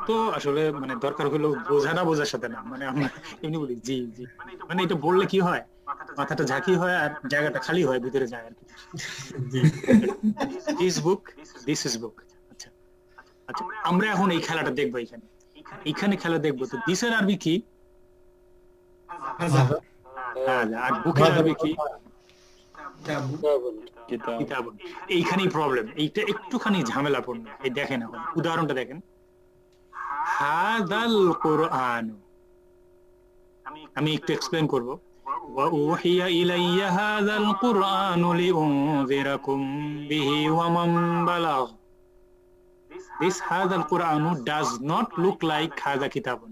Speaker 2: তো আসলে মানে দরকার হলো বোঝা না বোঝার সাথে না, মানে আমরা এমনি বলি জি জি, মানে এটা বললে কি হয়, মাথাটা ঝাঁকি হয় আর জায়গাটা খালি হয়, ভিতরে যায় আর কি। দিস বুক, দিস ইজ বুক। আচ্ছা আচ্ছা, আমরা এখন এই খেলাটা দেখবো। এখানে খেলা দেখবো। তো দিসের আরবি কি? আর বুকের আরবি কি? কিতাব। এইখানেই প্রবলেম, এইটা একটুখানি ঝামেলাপূর্ণ। এই দেখেন, এখন উদাহরণটা দেখেন, হাযাল কুরআন। আমি একটু এক্সপ্লেইন করব। ওয়া উহিয়া ইলাইয়া হাযাল কুরআন লিউনযিরাকুম বিহি ওয়া মান বালাগ। This হাযাল Quran does not look like হাযা কিতাবুন।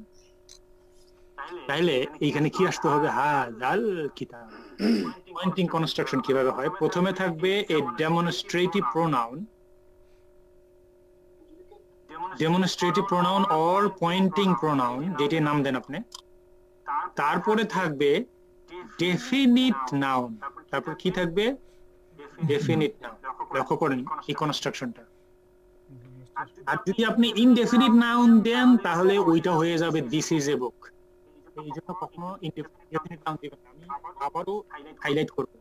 Speaker 2: তাহলে এইখানে কি আসতে হবে? হাযাল কিতাব। পয়েন্টিং কনস্ট্রাকশন কিভাবে হয়? প্রথমে থাকবে a demonstrative pronoun, demonstrative pronoun or pointing pronoun, যেটির নাম দেন আপনি। তারপরে থাকবে ডেফিনিট নাউন। তারপর কি থাকবে? Definite noun. লক্ষ্য করেন এই কনস্ট্রাকশনটা। আর যদি আপনি ইনডেফিনিট নাউন দেন তাহলে ওইটা হয়ে যাবে দিস ইজ এ বুক। এই জন্য কখনো ইনডেফিনিট নাউন দিবেন না। আমি আবারও হাইলাইট করব,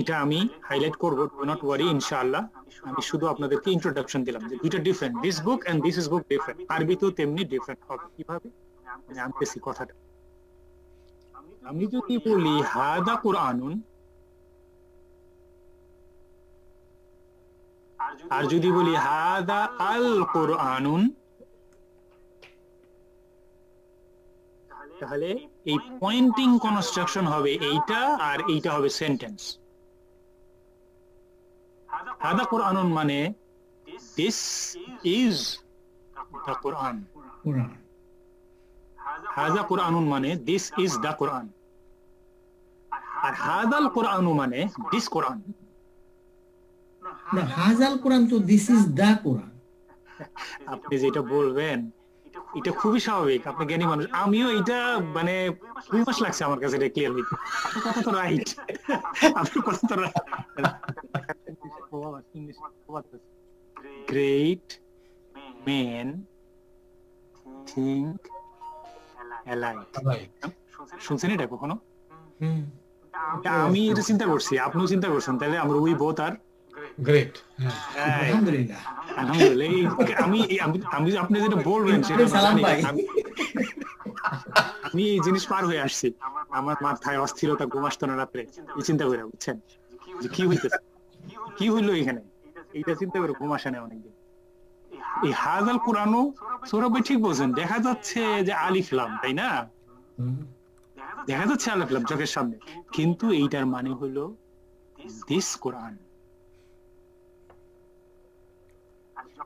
Speaker 2: এটা আমি হাইলাইট করব, ডু নট ওয়ারি, ইনশাআল্লাহ। আমি শুধু আপনাদেরকে ইন্ট্রোডাকশন দিলাম যে দুইটা different, this book and this is book different. আরবিতেও তেমনি ডিফারেন্ট হবে। কিভাবে? আমি আনতেছি কথাটা। আমি যদি বলি হাদা কুরআনুন, আর যদি বলি হাদা আল কুরআনুন, তাহলে এই পয়েন্টিং কনস্ট্রাকশন হবে এইটা, আর এইটা হবে সেন্টেন্স। হাদা কুরআনুন মানে দিস ইজ দ্য কুরআন। হাদা কুরআনুন মানে দিস ইজ দ্য কুরআন। আর হাদাল কুরআনু মানে দিস কুরআন।
Speaker 5: না, হাজাল কোরআন তো দিস ইজ দা কোরআন।
Speaker 2: আপনি যেটা বলবেন এটা খুবই স্বাভাবিক, আপনি জ্ঞানী মানুষ, আমিও এটা মানে 2 মাস লাগছে আমার কাছে এটা ক্লিয়ার হইতে। আপনার কথা তো রাইট, আপনার কথা তো right. Great men think alike, শুনছেন এটা কখনো? আমি এটা চিন্তা করছি, আপনিও চিন্তা করছেন, তাহলে আমরা উই বোথ আর
Speaker 4: গ্রেট।
Speaker 5: আলহামদুলিল্লাহ।
Speaker 2: আলহামদুলিল্লাহ। আমি আপনি যেটা বলবেন সেটা আমি এই জিনিস পার হয়ে আসছি, আমার মাথায় অস্থিরতা, ঘুম আসতো না রাত্রে এই চিন্তা করে, বুঝছেন যে কি হইতেছে, কি হইলো এখানে, এইটা চিন্তা করে ঘুম আসে না অনেকদিন। এই হাজাল কোরআনও সৌরভ ভাই ঠিক বলছেন, দেখা যাচ্ছে যে আলিফ লাম, তাই না? দেখা যাচ্ছে আলিফ লাম চোখের সামনে, কিন্তু এইটার মানে হলো দিস কোরআন।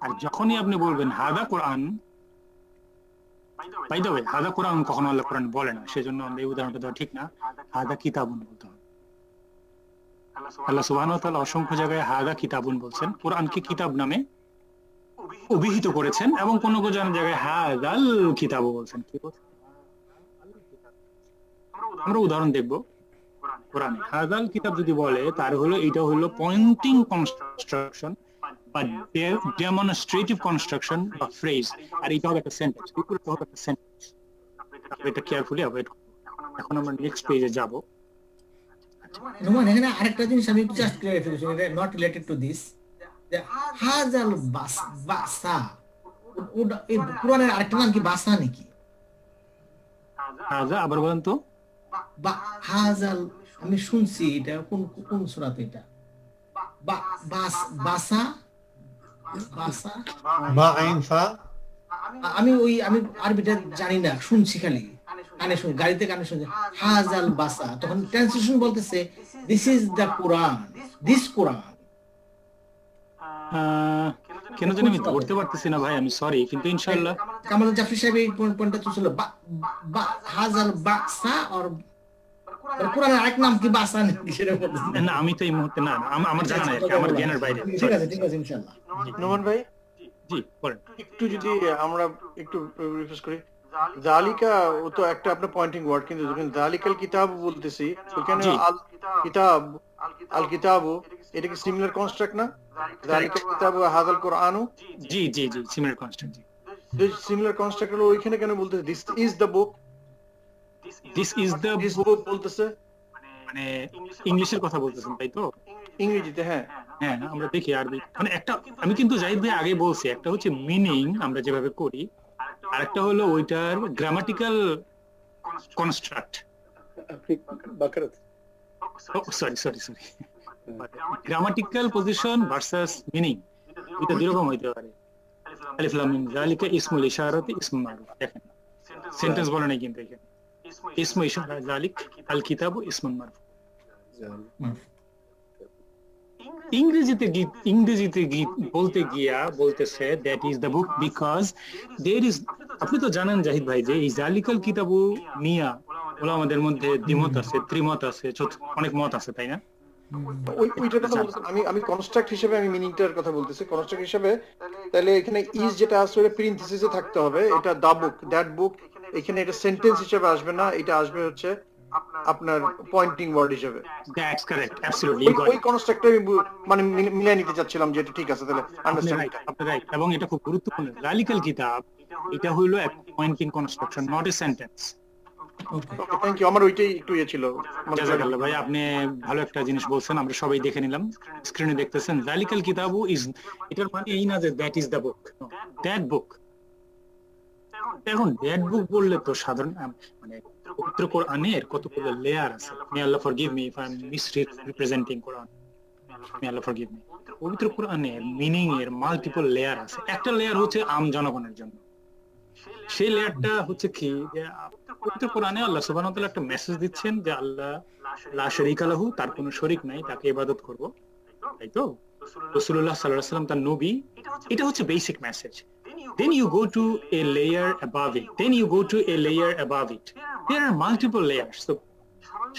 Speaker 2: আর যখনই আপনি বলবেন হাদা কোরআন, বাই দ্য ওয়ে হাদা কোরআন কখনো আল্লাহ কোরআন বলে না, সেজন্য আমরা এই উদাহরণটা দেওয়া ঠিক না, হাদা কিতাবুন বলতে হবে। আল্লাহ সুবহানাহু ওয়া তাআলা অসংখ্য জায়গায় হাদা কিতাবুন বলছেন, কোরআনকে কিতাব নামে অভিহিত করেছেন, এবং কোন কোন জায়গায় হাদাল কিতাবও বলছেন। কি বলছেন? আমরা উদাহরণ দেখব কোরআনে। হাদাল কিতাব যদি বলে তার হলো এটা হলো পয়েন্টিং কনস্ট্রাকশন বা ডেমনস্ট্রেটিভ কনস্ট্রাকশন বা ফ্রেজ, আর এটা হবে একটা সেন্টেন্স, এটা হবে একটা সেন্টেন্স। এটা কেয়ারফুলি অ্যাভয়েড করব। এখন আমরা নেক্সট পেজে যাব।
Speaker 5: নোমান, এখানে আরেকটা জিনিস আমি জাস্ট ক্লিয়ারিফিকেশন, এটা নট রিলেটেড টু দিস, যে হাজাল বাসা, ওটা এই কোরআনের আরেকটা নাম কি বাসা নাকি?
Speaker 2: হাজা আবার বলেন তো।
Speaker 5: হাজাল আমি শুনছি, এটা কোন কোন সূরাতে এটা? বাসা বাসা
Speaker 4: বা আইন ফা,
Speaker 5: আমি আরবিটা জানি না, শুনছি খালি কানে শুনি, গাড়িতে কানে শুনছি হাজাল বাসা, তখন ট্রান্সলেশন বলতেছে this is the Quran, this Quran.
Speaker 2: কেন জানি আমি ধরতে পারতেছি না ভাই, আমি সরি, কিন্তু ইনশাআল্লাহ
Speaker 5: কামাল জাফরি সাহেব এই পয়েন্টটা তো ছিল হাজাল বাসা, আর কোরআনের আরেক নাম কি বাসা নাকি সেটা বলতেছেন?
Speaker 2: না আমি তো এই মুহূর্তে না, আমার জানা নাই, আমার জ্ঞানের বাইরে।
Speaker 5: ঠিক আছে ইনশাআল্লাহ।
Speaker 7: নোমান ভাই
Speaker 2: জি বলেন।
Speaker 7: একটু যদি আমরা একটু রিফ্রেশ করি, জালিকা ও তো একটা আপনার পয়েন্টিং ওয়ার্ড, কিন্তু যখন জালিকাল কিতাব বলতেছি ওখানে আল কিতাব, আল কিতাবু, এটা কি সিমিলার কনস্ট্রাক্ট না? জালিকাল কিতাবু হাযাল কুরআনু,
Speaker 2: জি জি জি সিমিলার কনস্ট্রাক্ট।
Speaker 7: জি সিমিলার কনস্ট্রাক্ট হলো ওইখানে কেন বলতেছে this is the book,
Speaker 2: this is the
Speaker 7: বুক বলতেছে,
Speaker 2: মানে ইংলিশের কথা বলতেছেন তাই তো?
Speaker 7: ইংরেজিতে। হ্যাঁ
Speaker 2: হ্যাঁ, আমরা দেখি আরবি, মানে একটা আমি কিন্তু জাহিদ ভাই আগে বলছি, একটা হচ্ছে মিনিং আমরা যেভাবে করি, আর একটা হলো ওইটার গ্রামাটিক্যাল কনস্ট্রাক্ট।
Speaker 10: আপনি বাকারাত,
Speaker 2: sorry grammatical position versus meaning, এটা দুই রকম হইতে পারে। আলিফ লাম মিম যালিকা ইসমুল ইশারাতি ইসমুল মারুফ, দেখেন সেন্টেন্স বলে নাই কিন্তু এখানে ইসমু ইশারা যালিক আল কিতাবু ইসমুল মারুফ। ইংরেজিতে বলতে গিয়া বলতেছে that is the book because there is, আপনি তো জানেন জাহিদ ভাই যে এই জালিকাল কিতাবু নিয়া ওলামাদের মধ্যে দ্বিমত আছে, ত্রিমত আছে, অনেক মত আছে, তাই না?
Speaker 7: ওইটার কথা বলতেছি আমি কনস্ট্রাক্ট হিসেবে, আমি মিনিংটার কথা বলতেছি কনস্ট্রাক্ট হিসেবে। তাহলে এখানে ইজ যেটা আছে ওটা প্যারেনথেসিসে থাকতে হবে, এটা দা বুক, দ্যাট বুক, এখানে এটা সেন্টেন্স হিসেবে আসবে না, এটা আসবে হচ্ছে আপনার পয়েন্টিং ওয়ার্ড হিসেবে।
Speaker 2: দ্যাটস কারেক্ট, অ্যাবসলিউটলি
Speaker 7: ওই কনস্ট্রাক্টটা আমি মানে মিলাই নিতে চাচ্ছিলাম, যেটা ঠিক আছে, তাহলে আন্ডারস্ট্যান্ড।
Speaker 2: আপনি রাইট, এবং এটা খুব গুরুত্বপূর্ণ। জালিকাল কিতাব এটা হলো এক pointing construction, not a sentence.
Speaker 7: Okay thank you, আমার ওইটাই একটু ছিল।
Speaker 2: জাযাকাল্লাহ ভাই, আপনি ভালো একটা জিনিস বলছেন, আমরা সবাই দেখে নিলাম, স্ক্রিনে দেখতেছেন। জালিকাল কিতাবু ইজ, এটার মানে এই না যে that is the book, that বুক। এখন দ্যাট বুক বললে তো সাধারণ মানে পবিত্র কোরআনের কতগুলো লেয়ার আছে। May Allah forgive me if I am misrepresenting Quran, may Allah forgive me. পবিত্র কোরআনের মিনিং এর মাল্টিপল লেয়ার আছে। একটা লেয়ার হচ্ছে আম জনগণের জন্য, সেই লেয়ারটা হচ্ছে কি যে পবিত্র কোরআনে আল্লাহ সুবহানাহু ওয়া তাআলা একটা মেসেজ দিচ্ছেন যে আল্লাহ লা শারীকা লাহু, তার কোনো শরীক নাই, তাকে ইবাদত করব, তাই তো? রাসূলুল্লাহ সাল্লাল্লাহু আলাইহি ওয়াসাল্লাম তার নবী, এটা হচ্ছে basic message. Then you go to a layer above it. There are multiple layers. So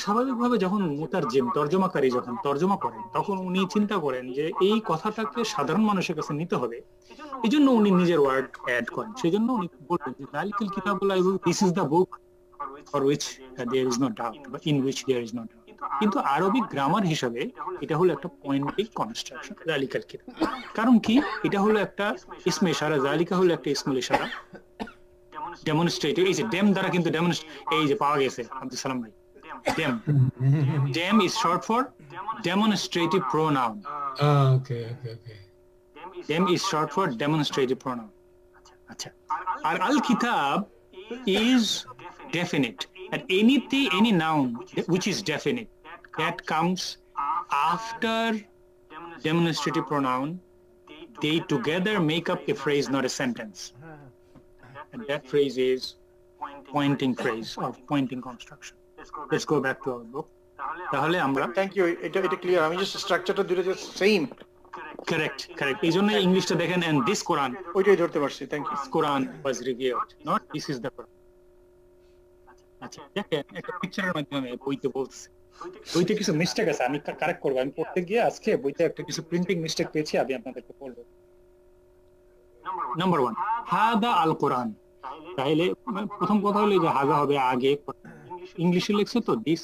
Speaker 2: স্বাভাবিকভাবে যখন মুতারজিম তর্জমাকারী যখন তর্জমা করেন তখন উনি চিন্তা করেন যে এই কথাটাকে সাধারণ মানুষের কাছে নিতে হবে, এই জন্য উনি নিজের ওয়ার্ড অ্যাড করেন। সেই জন্য উনি বলবেন যে যালিকাল কিতাবুল লা রাইবা ফীহি, this is the book for which there is no doubt বা in which there is no doubt. কিন্তু আরবিক গ্রামার হিসাবে এটা হলো একটা পয়েন্টিং কনস্ট্রাকশন যালিকাল কিতাব। কারণ কি, এটা হলো একটা ইসমে ইশারা, যালিকা হলো একটা ইসমুল ইশারা, ডেমনস্ট্রেট। এই যে ডেম দ্বারা কিন্তু এই যে পাওয়া গেছে আব্দুল সালাম ভাই, dem is short for demonstrative pronoun.
Speaker 4: Okay.
Speaker 2: Dem is short for demonstrative pronoun. Acha. Al kitab is definite, and any noun which is definite that comes after demonstrative pronoun, they together make up a phrase, not a sentence, and that phrase is pointing phrase or pointing construction. Let's go back to our book. তাহলে আমরা
Speaker 7: thank you, এটা clear. আমি just স্ট্রাকচারটা দুটো just same.
Speaker 2: Correct এইজন্য ইংলিশটা দেখেন, and this কোরআন,
Speaker 7: ওইটাই ধরতে পারছি। Thank you.
Speaker 2: Quran was reviewed, not this is the Quran. আচ্ছা দেখেন, একটা পিকচারের মাধ্যমে বইতে বলছে, বইতে কিছু মিস্টেক আছে, আমি কারেক্ট করব। আমি পড়তে গিয়ে আজকে বইতে একটা কিছু প্রিন্টিং মিস্টেক পেয়েছি, আমি আপনাদেরকে বলবো। নাম্বার 1, হাদা আল কোরআন। তাহলে প্রথম কথা হলো যে হাজা হবে আগে, ইংলিশে লিখছে তো দিস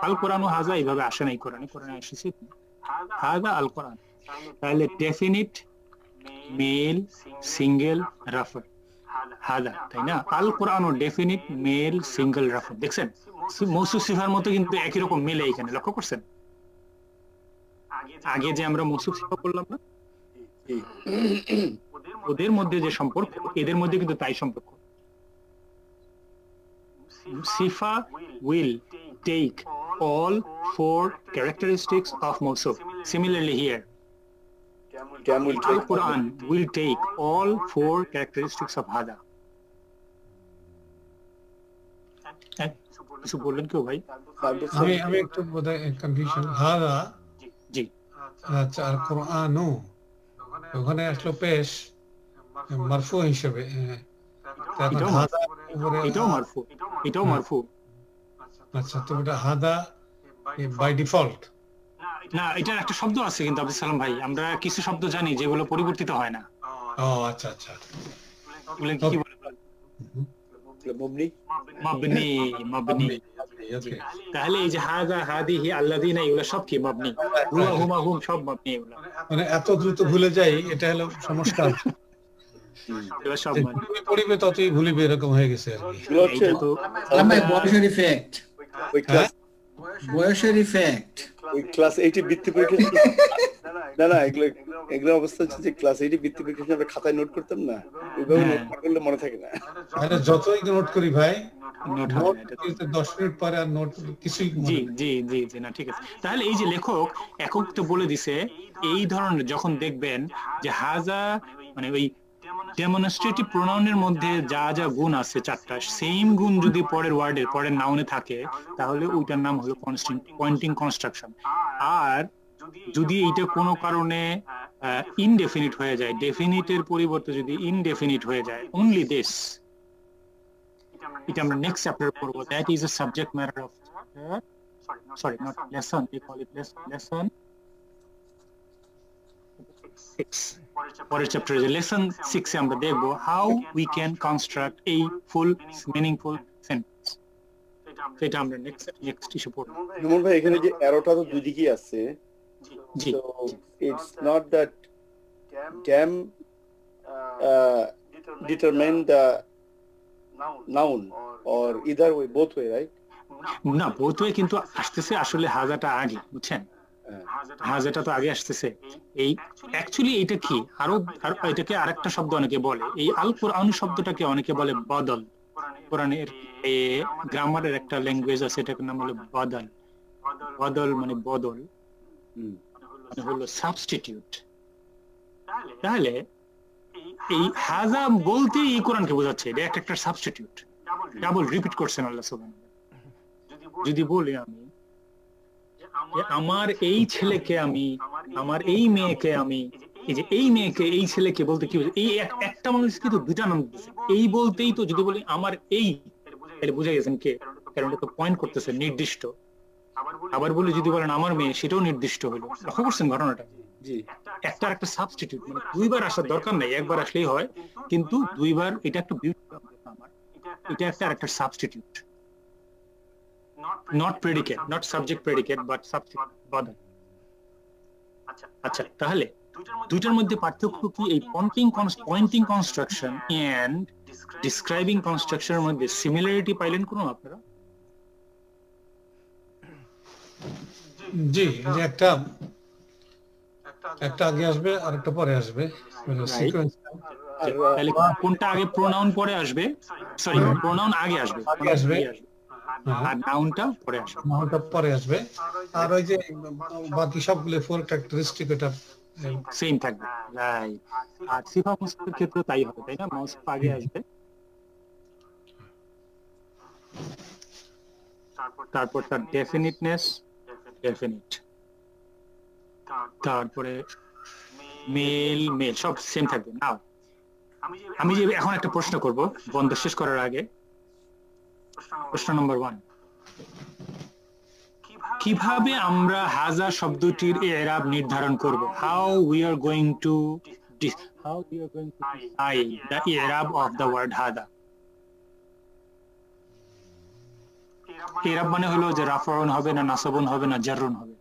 Speaker 2: আল কোরআন ও হাজা এইভাবে আসে নাই, কোরআনে এসেছে হাজা আল কোরআন। তাহলে ডেফিনিট মেল সিঙ্গেল রাফার হাজা, তাই না? আল কোরআন ও ডেফিনিট মেল সিঙ্গেল রাফার, দেখছেন মৌসুফ সিফার মতো কিন্তু একই রকম মেলে এখানে, লক্ষ্য করছেন? আগে যে আমরা মৌসুফ সিফা বললাম না, ওদের মধ্যে যে সম্পর্ক, এদের মধ্যে কিন্তু তাই সম্পর্ক। Sifa will take all 4 characteristics of Mawsuf. Similarly here, Al-Quran will take all 4 characteristics of Hada. কিছু বললেন কেউ ভাই?
Speaker 4: আমি একটু বোধহয় কনফিউশন। হাদা
Speaker 2: জি,
Speaker 4: আচ্ছা, আর কোরআনও ওখানে আসলো পেশ মারফু হিসেবে,
Speaker 2: এটাও মারফু।
Speaker 4: আচ্ছা, তো এটা হাদা বাই ডিফল্ট
Speaker 2: না, এটার একটা শব্দ আছে কিন্তু আব্দুল সালাম ভাই, আমরা কিছু শব্দ জানি যেগুলো পরিবর্তিত হয় না।
Speaker 4: ও আচ্ছা,
Speaker 2: কি বলে? মাবনি। তাহলে এই যে হাদা, হাদিহি, আল্লাযিনা, এগুলো সব কি মাবনি? হুয়া, হুমা, হুম সব মাবনি। এগুলো
Speaker 4: মানে এত দ্রুত ভুলে যাই, এটা হলো সমস্যা। পড়িবে ততই ভুলিবে, এরকম হয়ে গেছে আর কি।
Speaker 5: বয়সের ইফেক্ট
Speaker 10: ওই ক্লাস 8 বৃত্তি পরীক্ষা না এগুলো অবস্থা হচ্ছে যে ক্লাস 8 বৃত্তি পরীক্ষা আমরা খাতায় নোট করতাম না, ওইভাবে নোট করলে মনে থাকে না।
Speaker 4: আরে যতই নোট করি ভাই, নোট হয় না, 10 মিনিট পরে আর নোট কিছুই।
Speaker 2: জি না, ঠিক আছে। তাহলে এই যে লেখক একক তো বলে দিছে, এই ধরনের যখন দেখবেন যে হাজা মানে ওই ডেমনস্ট্রেটিভ প্রোনাউনের মধ্যে যা যা গুণ আছে 4টা, সেম গুণ যদি পরের ওয়ার্ডের পরের নাউনে থাকে, তাহলে ওইটার নাম হলো পয়েন্টিং কনস্ট্রাকশন। আর যদি এইটা কোনো কারণে ইনডেফিনিট হয়ে যায়, ডেফিনিটের পরিবর্তে যদি ইনডেফিনিট হয়ে যায়, অনলি দিস, এটা আমরা নেক্সট চ্যাপ্টারে পড়বো। That is a subject matter of sorry not lesson, we call it lesson 6, পরের চ্যাপ্টারে যে লেসন 6 এ আমরা দেখব how we can construct A full meaningful sentence. সেটা আমরা নেক্সট ইস্যু পড়ব।
Speaker 10: সুমন ভাই, এখানে যে অ্যারোটা তো দুই দিকেই আছে,
Speaker 2: জি,
Speaker 10: so it's not that dem determine the noun or either way, both way, right?
Speaker 2: না, both way কিন্তু আসতেছে আসলে হাজাটা আগে, বুঝছেন? হাজাটা তো আগে আসতেছে। এই অ্যাকচুয়ালি এটা কি, আরো এটাকে আরেকটা শব্দ অনেকে বলে, এই আল কোরআন শব্দটাকে অনেকে বলে বদল। কোরআনের গ্রামারের একটা ল্যাঙ্গুয়েজ আছে, এটার নাম হলো বদল। বদল মানে বদল, মানে হলো সাবস্টিটিউট। তাহলে এই হাজা বলতে এই কোরআনকে বোঝাচ্ছে, এটা একটা সাবস্টিটিউট। ডাবল রিপিট করছেন আল্লাহ সুবহানাহু ওয়া তাআলা। যদি বলি আমি আমার এই ছেলেকে আমি, আমার এই মেয়েকে আমি, এই যে এই মেয়েকে এই ছেলেকে বলতে কি বোঝায়? এই একটা মানুষ কিন্তু দুটা নাম দিচ্ছে। এই বলতেই তো যদি বলি আমার এই, এটা বুঝা গেছেন কে? কারণ এটা তো পয়েন্ট করতেছে নির্দিষ্ট। আবার বলি যদি বলেন আমার মেয়ে, সেটাও নির্দিষ্ট হলো। লক্ষ্য করছেন ঘটনাটা?
Speaker 10: জি,
Speaker 2: একটা একটা সাবস্টিটিউট, মানে দুইবার আসার দরকার নাই, একবার আসলেই হয়, কিন্তু দুইবার। এটা একটা বিউটি আমার, এটা একটা substitute, not predicate, not subject predicate, but substitute বদল। আচ্ছা, তাহলে দুইটার মধ্যে পার্থক্য কি? এই পয়েন্টিং কনস্ট্রাকশন এন্ড ডিসক্রাইবিং কনস্ট্রাকশনের মধ্যে সিমিলারিটি পাইলেন কোনো আপনারা?
Speaker 4: জি, যে একটা আগে আসবে আর একটা পরে আসবে,
Speaker 2: তাহলে কোনটা আগে? প্রোনাউন পরে আসবে, সরি প্রোনাউন আগে আসবে, আর নাউনটা পরে আসবে।
Speaker 4: নাউনটা পরে আসবে, আর ওই যে বাকি সবগুলো ফোর ক্যারেক্টারিস্টিক এটা
Speaker 2: সেম থাকবে, রাইট। আর সিফা মুসফের ক্ষেত্রে তাই হবে, তাই না? মাউস আগে আসবে, তারপর তার ডেফিনিটনেস, ডেফিনিট, তারপরে মেল সব সেম থাকবে। নাও আমি যে এখন একটা প্রশ্ন করব বন্ধ শেষ করার আগে, প্রশ্ন নম্বর 1, কিভাবে আমরা হাজা শব্দটির ইরাব নির্ধারণ করব? How we are going to decide the ইরাব অফ দ্য ওয়ার্ড হাদা। ইরাব মানে হলো যে রাফাউন হবে না নাসাবুন হবে না জাররুন হবে।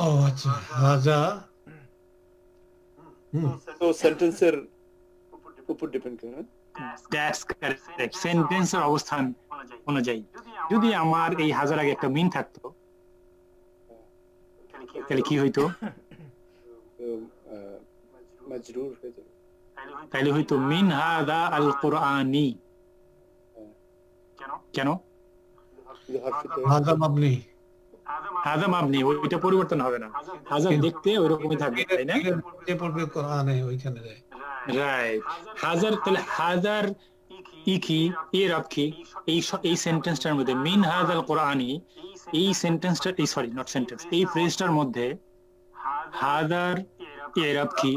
Speaker 4: ও আচ্ছা, হাজা
Speaker 10: তো সেন্টেন্সের উপর ডিপেন্ড করে।
Speaker 2: দ্যাটস কারেক্ট, সেন্টেন্সের অবস্থান অনুযায়ী। যদি আমার এই হাজার আগে একটা মিন থাকতো, তাহলে কি হইতো?
Speaker 10: মাজরুর হয়ে যাবে,
Speaker 2: তাহলে হইতো মিন হাদা আল কুরআনি। কেন?
Speaker 4: হাজা মাবনি,
Speaker 2: হাজা মাবনি, ওইটা পরিবর্তন হবে না, হাজা দেখতে ওইরকমই থাকবে, তাই না?
Speaker 4: যে পড়বে কোরআনে ওইখানে যায়,
Speaker 2: রাইট। হাজার, তাহলে হাজার ইকি ইরাব কি? এই সেন্টেন্সটার মধ্যে মিন হাদাল কুরআনি, এই সেন্টেন্সটা, এই সরি নট সেন্টেন্স, এই ফ্রেজটার মধ্যে হাদার ইরাব কি?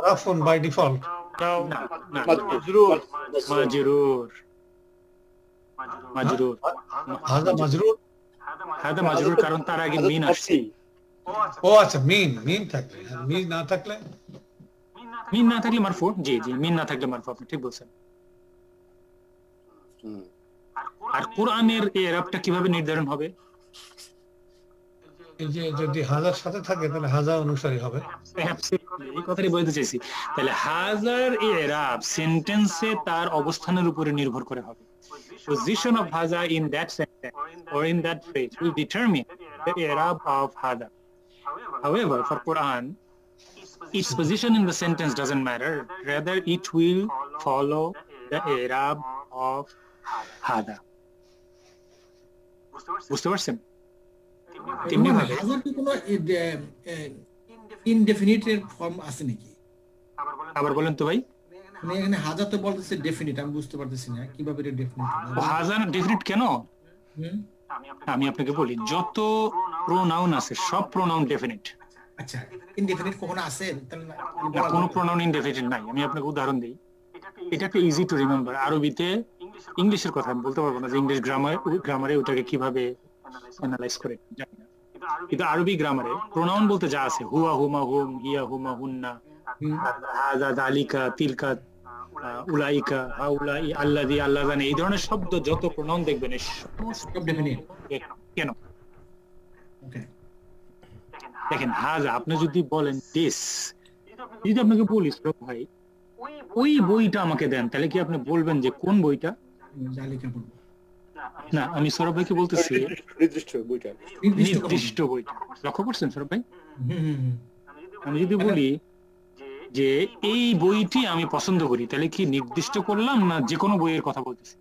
Speaker 4: রাফুন বাই ডিফল্ট,
Speaker 2: না না,
Speaker 10: মাজরুর,
Speaker 2: মাজরুর, মাজরুর,
Speaker 4: হাজা মাজরুর,
Speaker 2: হাদা মাজরুর, কারণ তার আগে মিন আসছে।
Speaker 4: ও আচ্ছা, মিন থাকলে, মিন না থাকলে,
Speaker 2: মিন না থাকলে মারফু। জি জি, মিন না থাকলে মারফু, আপনি ঠিক বলছেন। আর কোরআনের ইরাবটা কিভাবে নির্ধারণ হবে?
Speaker 4: এই যে যদি হাজার সাথে থাকে তাহলে হাজা অনুসারী হবে।
Speaker 2: এই কথাই বলতে চাইছি। তাহলে হাজার ইরাব সেন্টেন্সে তার অবস্থানের উপরে নির্ভর করে হবে। Position of haza in that sentence or in that phrase will determine the i'rab of haza. However, for Quran, its position in the sentence doesn't matter. Rather, it will follow the i'rab of haza. বুঝতে পারছেন? তেমনি ভাবে
Speaker 5: হাজার কি কোনো ইনডেফিনিটের form আছে নাকি?
Speaker 2: আবার বলেন তো ভাই।
Speaker 5: মানে এখানে হাজার তো বলতেছে ডেফিনিট, আমি বুঝতে পারতেছি না কিভাবে এটা ডেফিনিট হবে।
Speaker 2: হাজার ডেফিনিট কেন? আমি আপনাকে বলি, যত প্রোনাউন আছে সব প্রোনাউন ডেফিনিট।
Speaker 5: আচ্ছা, ইনডেফিনিট কখনো আছে? তাহলে
Speaker 2: কোনো প্রোনাউন ইনডেফিনিট নাই। আমি আপনাকে উদাহরণ দিই, এটা একটা ইজি টু রিমেম্বার। আরবিতে, ইংলিশের কথা আমি বলতে পারবো না যে ইংলিশ গ্রামারে ওটাকে কিভাবে অ্যানালাইজ করে জানি না, কিন্তু আরবি গ্রামারে প্রোনাউন বলতে যা আছে, হুয়া হুমা হুম, হিয়া হুমা হুন্না, হাযা যালিকা তিলকা উলাইকা হাউলাই আল্লাযী আল্লাযান, এই ধরনের শব্দ যত প্রোনাউন দেখবেন সব ডেফিনিট। কেন? দেখেন, হাযা আপনি যদি বলেন দিস, যদি আপনাকে বলিস ভাই ওই বইটা আমাকে দেন, তাহলে কি আপনি বলবেন যে কোন বইটা?
Speaker 5: জালিকা বলবো
Speaker 2: না, আমি সৌরভ ভাইকে বলতেছি
Speaker 10: নির্দিষ্ট বইটা,
Speaker 2: নির্দিষ্ট বইটা। লক্ষ্য করছেন সৌরভ ভাই? আমি যদি বলি যে এই বইটি আমি পছন্দ করি, তাহলে কি নির্দিষ্ট করলাম না যে কোনো বইয়ের কথা বলতেছি?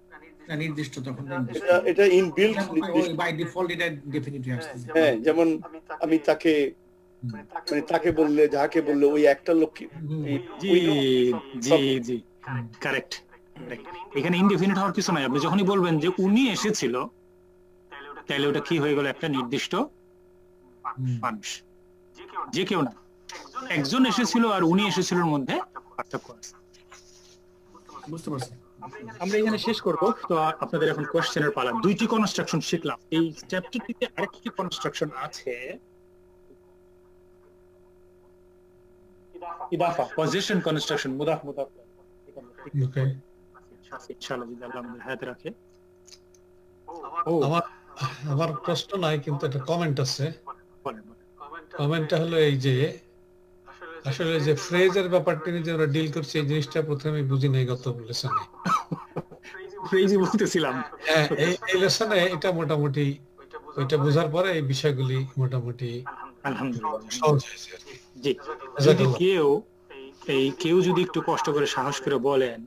Speaker 5: না, নির্দিষ্ট। তখন
Speaker 10: এটা ইনবিল্ট নির্দিষ্ট,
Speaker 5: বাই ডিফল্ট এটা ডেফিনিটলি আসছে।
Speaker 10: হ্যাঁ, যেমন আমি তাকে, মানে তাকে বললে, যাকে বললে, ওই একটা লোক।
Speaker 2: জি জি জি, কারেক্ট। এখানে ইনডেফিনিট হওয়ার কিছু নাই। আপনি যখনই বলবেন যে উনি এসেছিল, তাহলে ওটা কি হয়ে গেল? একটা নির্দিষ্ট মানুষ, যে কেউ না। একজন এসেছিল আর উনি এসেছিলোর মধ্যে পার্থক্য আছে।
Speaker 5: বুঝতে পারছি।
Speaker 2: আমরা এখানে শেষ করব। তো আপনাদের এখন কোশ্চেনের পালা। দুইটি কনস্ট্রাকশন শিখলাম। এই চ্যাপ্টারটিতে আরেকটি কনস্ট্রাকশন আছে, ইদাফা, পজিশন কনস্ট্রাকশন, মুদাফ মুদাফ।
Speaker 4: ওকে,
Speaker 2: ইনশাআল্লাহ যদি আল্লাহ আমাদের হায়াতে রাখে।
Speaker 4: আমার প্রশ্ন নাই, কিন্তু একটা কমেন্ট আছে। কমেন্টটা হলো এই যে আসলে যে ফ্রেজের ব্যাপারটা নিয়ে যে আমরা ডিল করছি, এই জিনিসটা প্রথমে বুঝি নাই গত লেসনে।
Speaker 2: ফ্রেজই বলতেছিলাম।
Speaker 4: এই লেসনে এটা মোটামুটি ওইটা বোঝার পরে এই বিষয়গুলি মোটামুটি
Speaker 2: আলহামদুলিল্লাহ
Speaker 4: সহজ হয়েছে।
Speaker 2: জি, যদি কেউ যদি একটু কষ্ট করে সাহস করে বলেন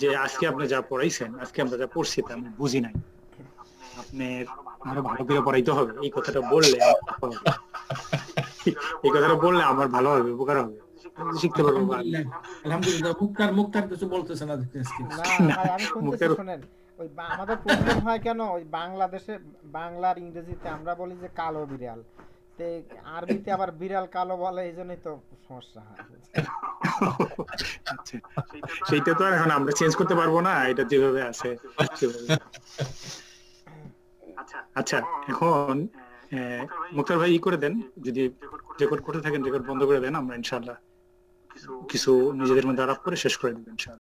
Speaker 2: যে আজকে আপনি যা পড়াইছেন, আজকে আমরা যা পড়ছি তা আমি বুঝি নাই, আপনার আরো ভালো করে পড়াইতে হবে, এই কথাটা বললে আমার ভালো হবে, উপকার হবে, শিখতে পারবো।
Speaker 5: আলহামদুলিল্লাহ। মুক্তার কিছু বলতেছে না দেখতে আজকে।
Speaker 1: না ভাই, আমি শুনতেছি, শুনেন। ওই আমাদের প্রবলেম হয় কেন, ওই বাংলাদেশে বাংলার ইংরেজিতে আমরা বলি যে কালো বিড়াল, তে আরবিতে আবার বিড়াল কালো বলে, এই জন্যই তো সমস্যা হয়।
Speaker 2: সেইটা তো আর এখন আমরা চেঞ্জ করতে পারবো না, এটা যেভাবে আছে। আচ্ছা, এখন মুক্তার ভাই ই করে দেন, যদি রেকর্ড করতে থাকেন রেকর্ড বন্ধ করে দেন, আমরা ইনশাআল্লাহ কিছু নিজেদের মধ্যে আলাপ করে শেষ করে দেব ইনশাআল্লাহ।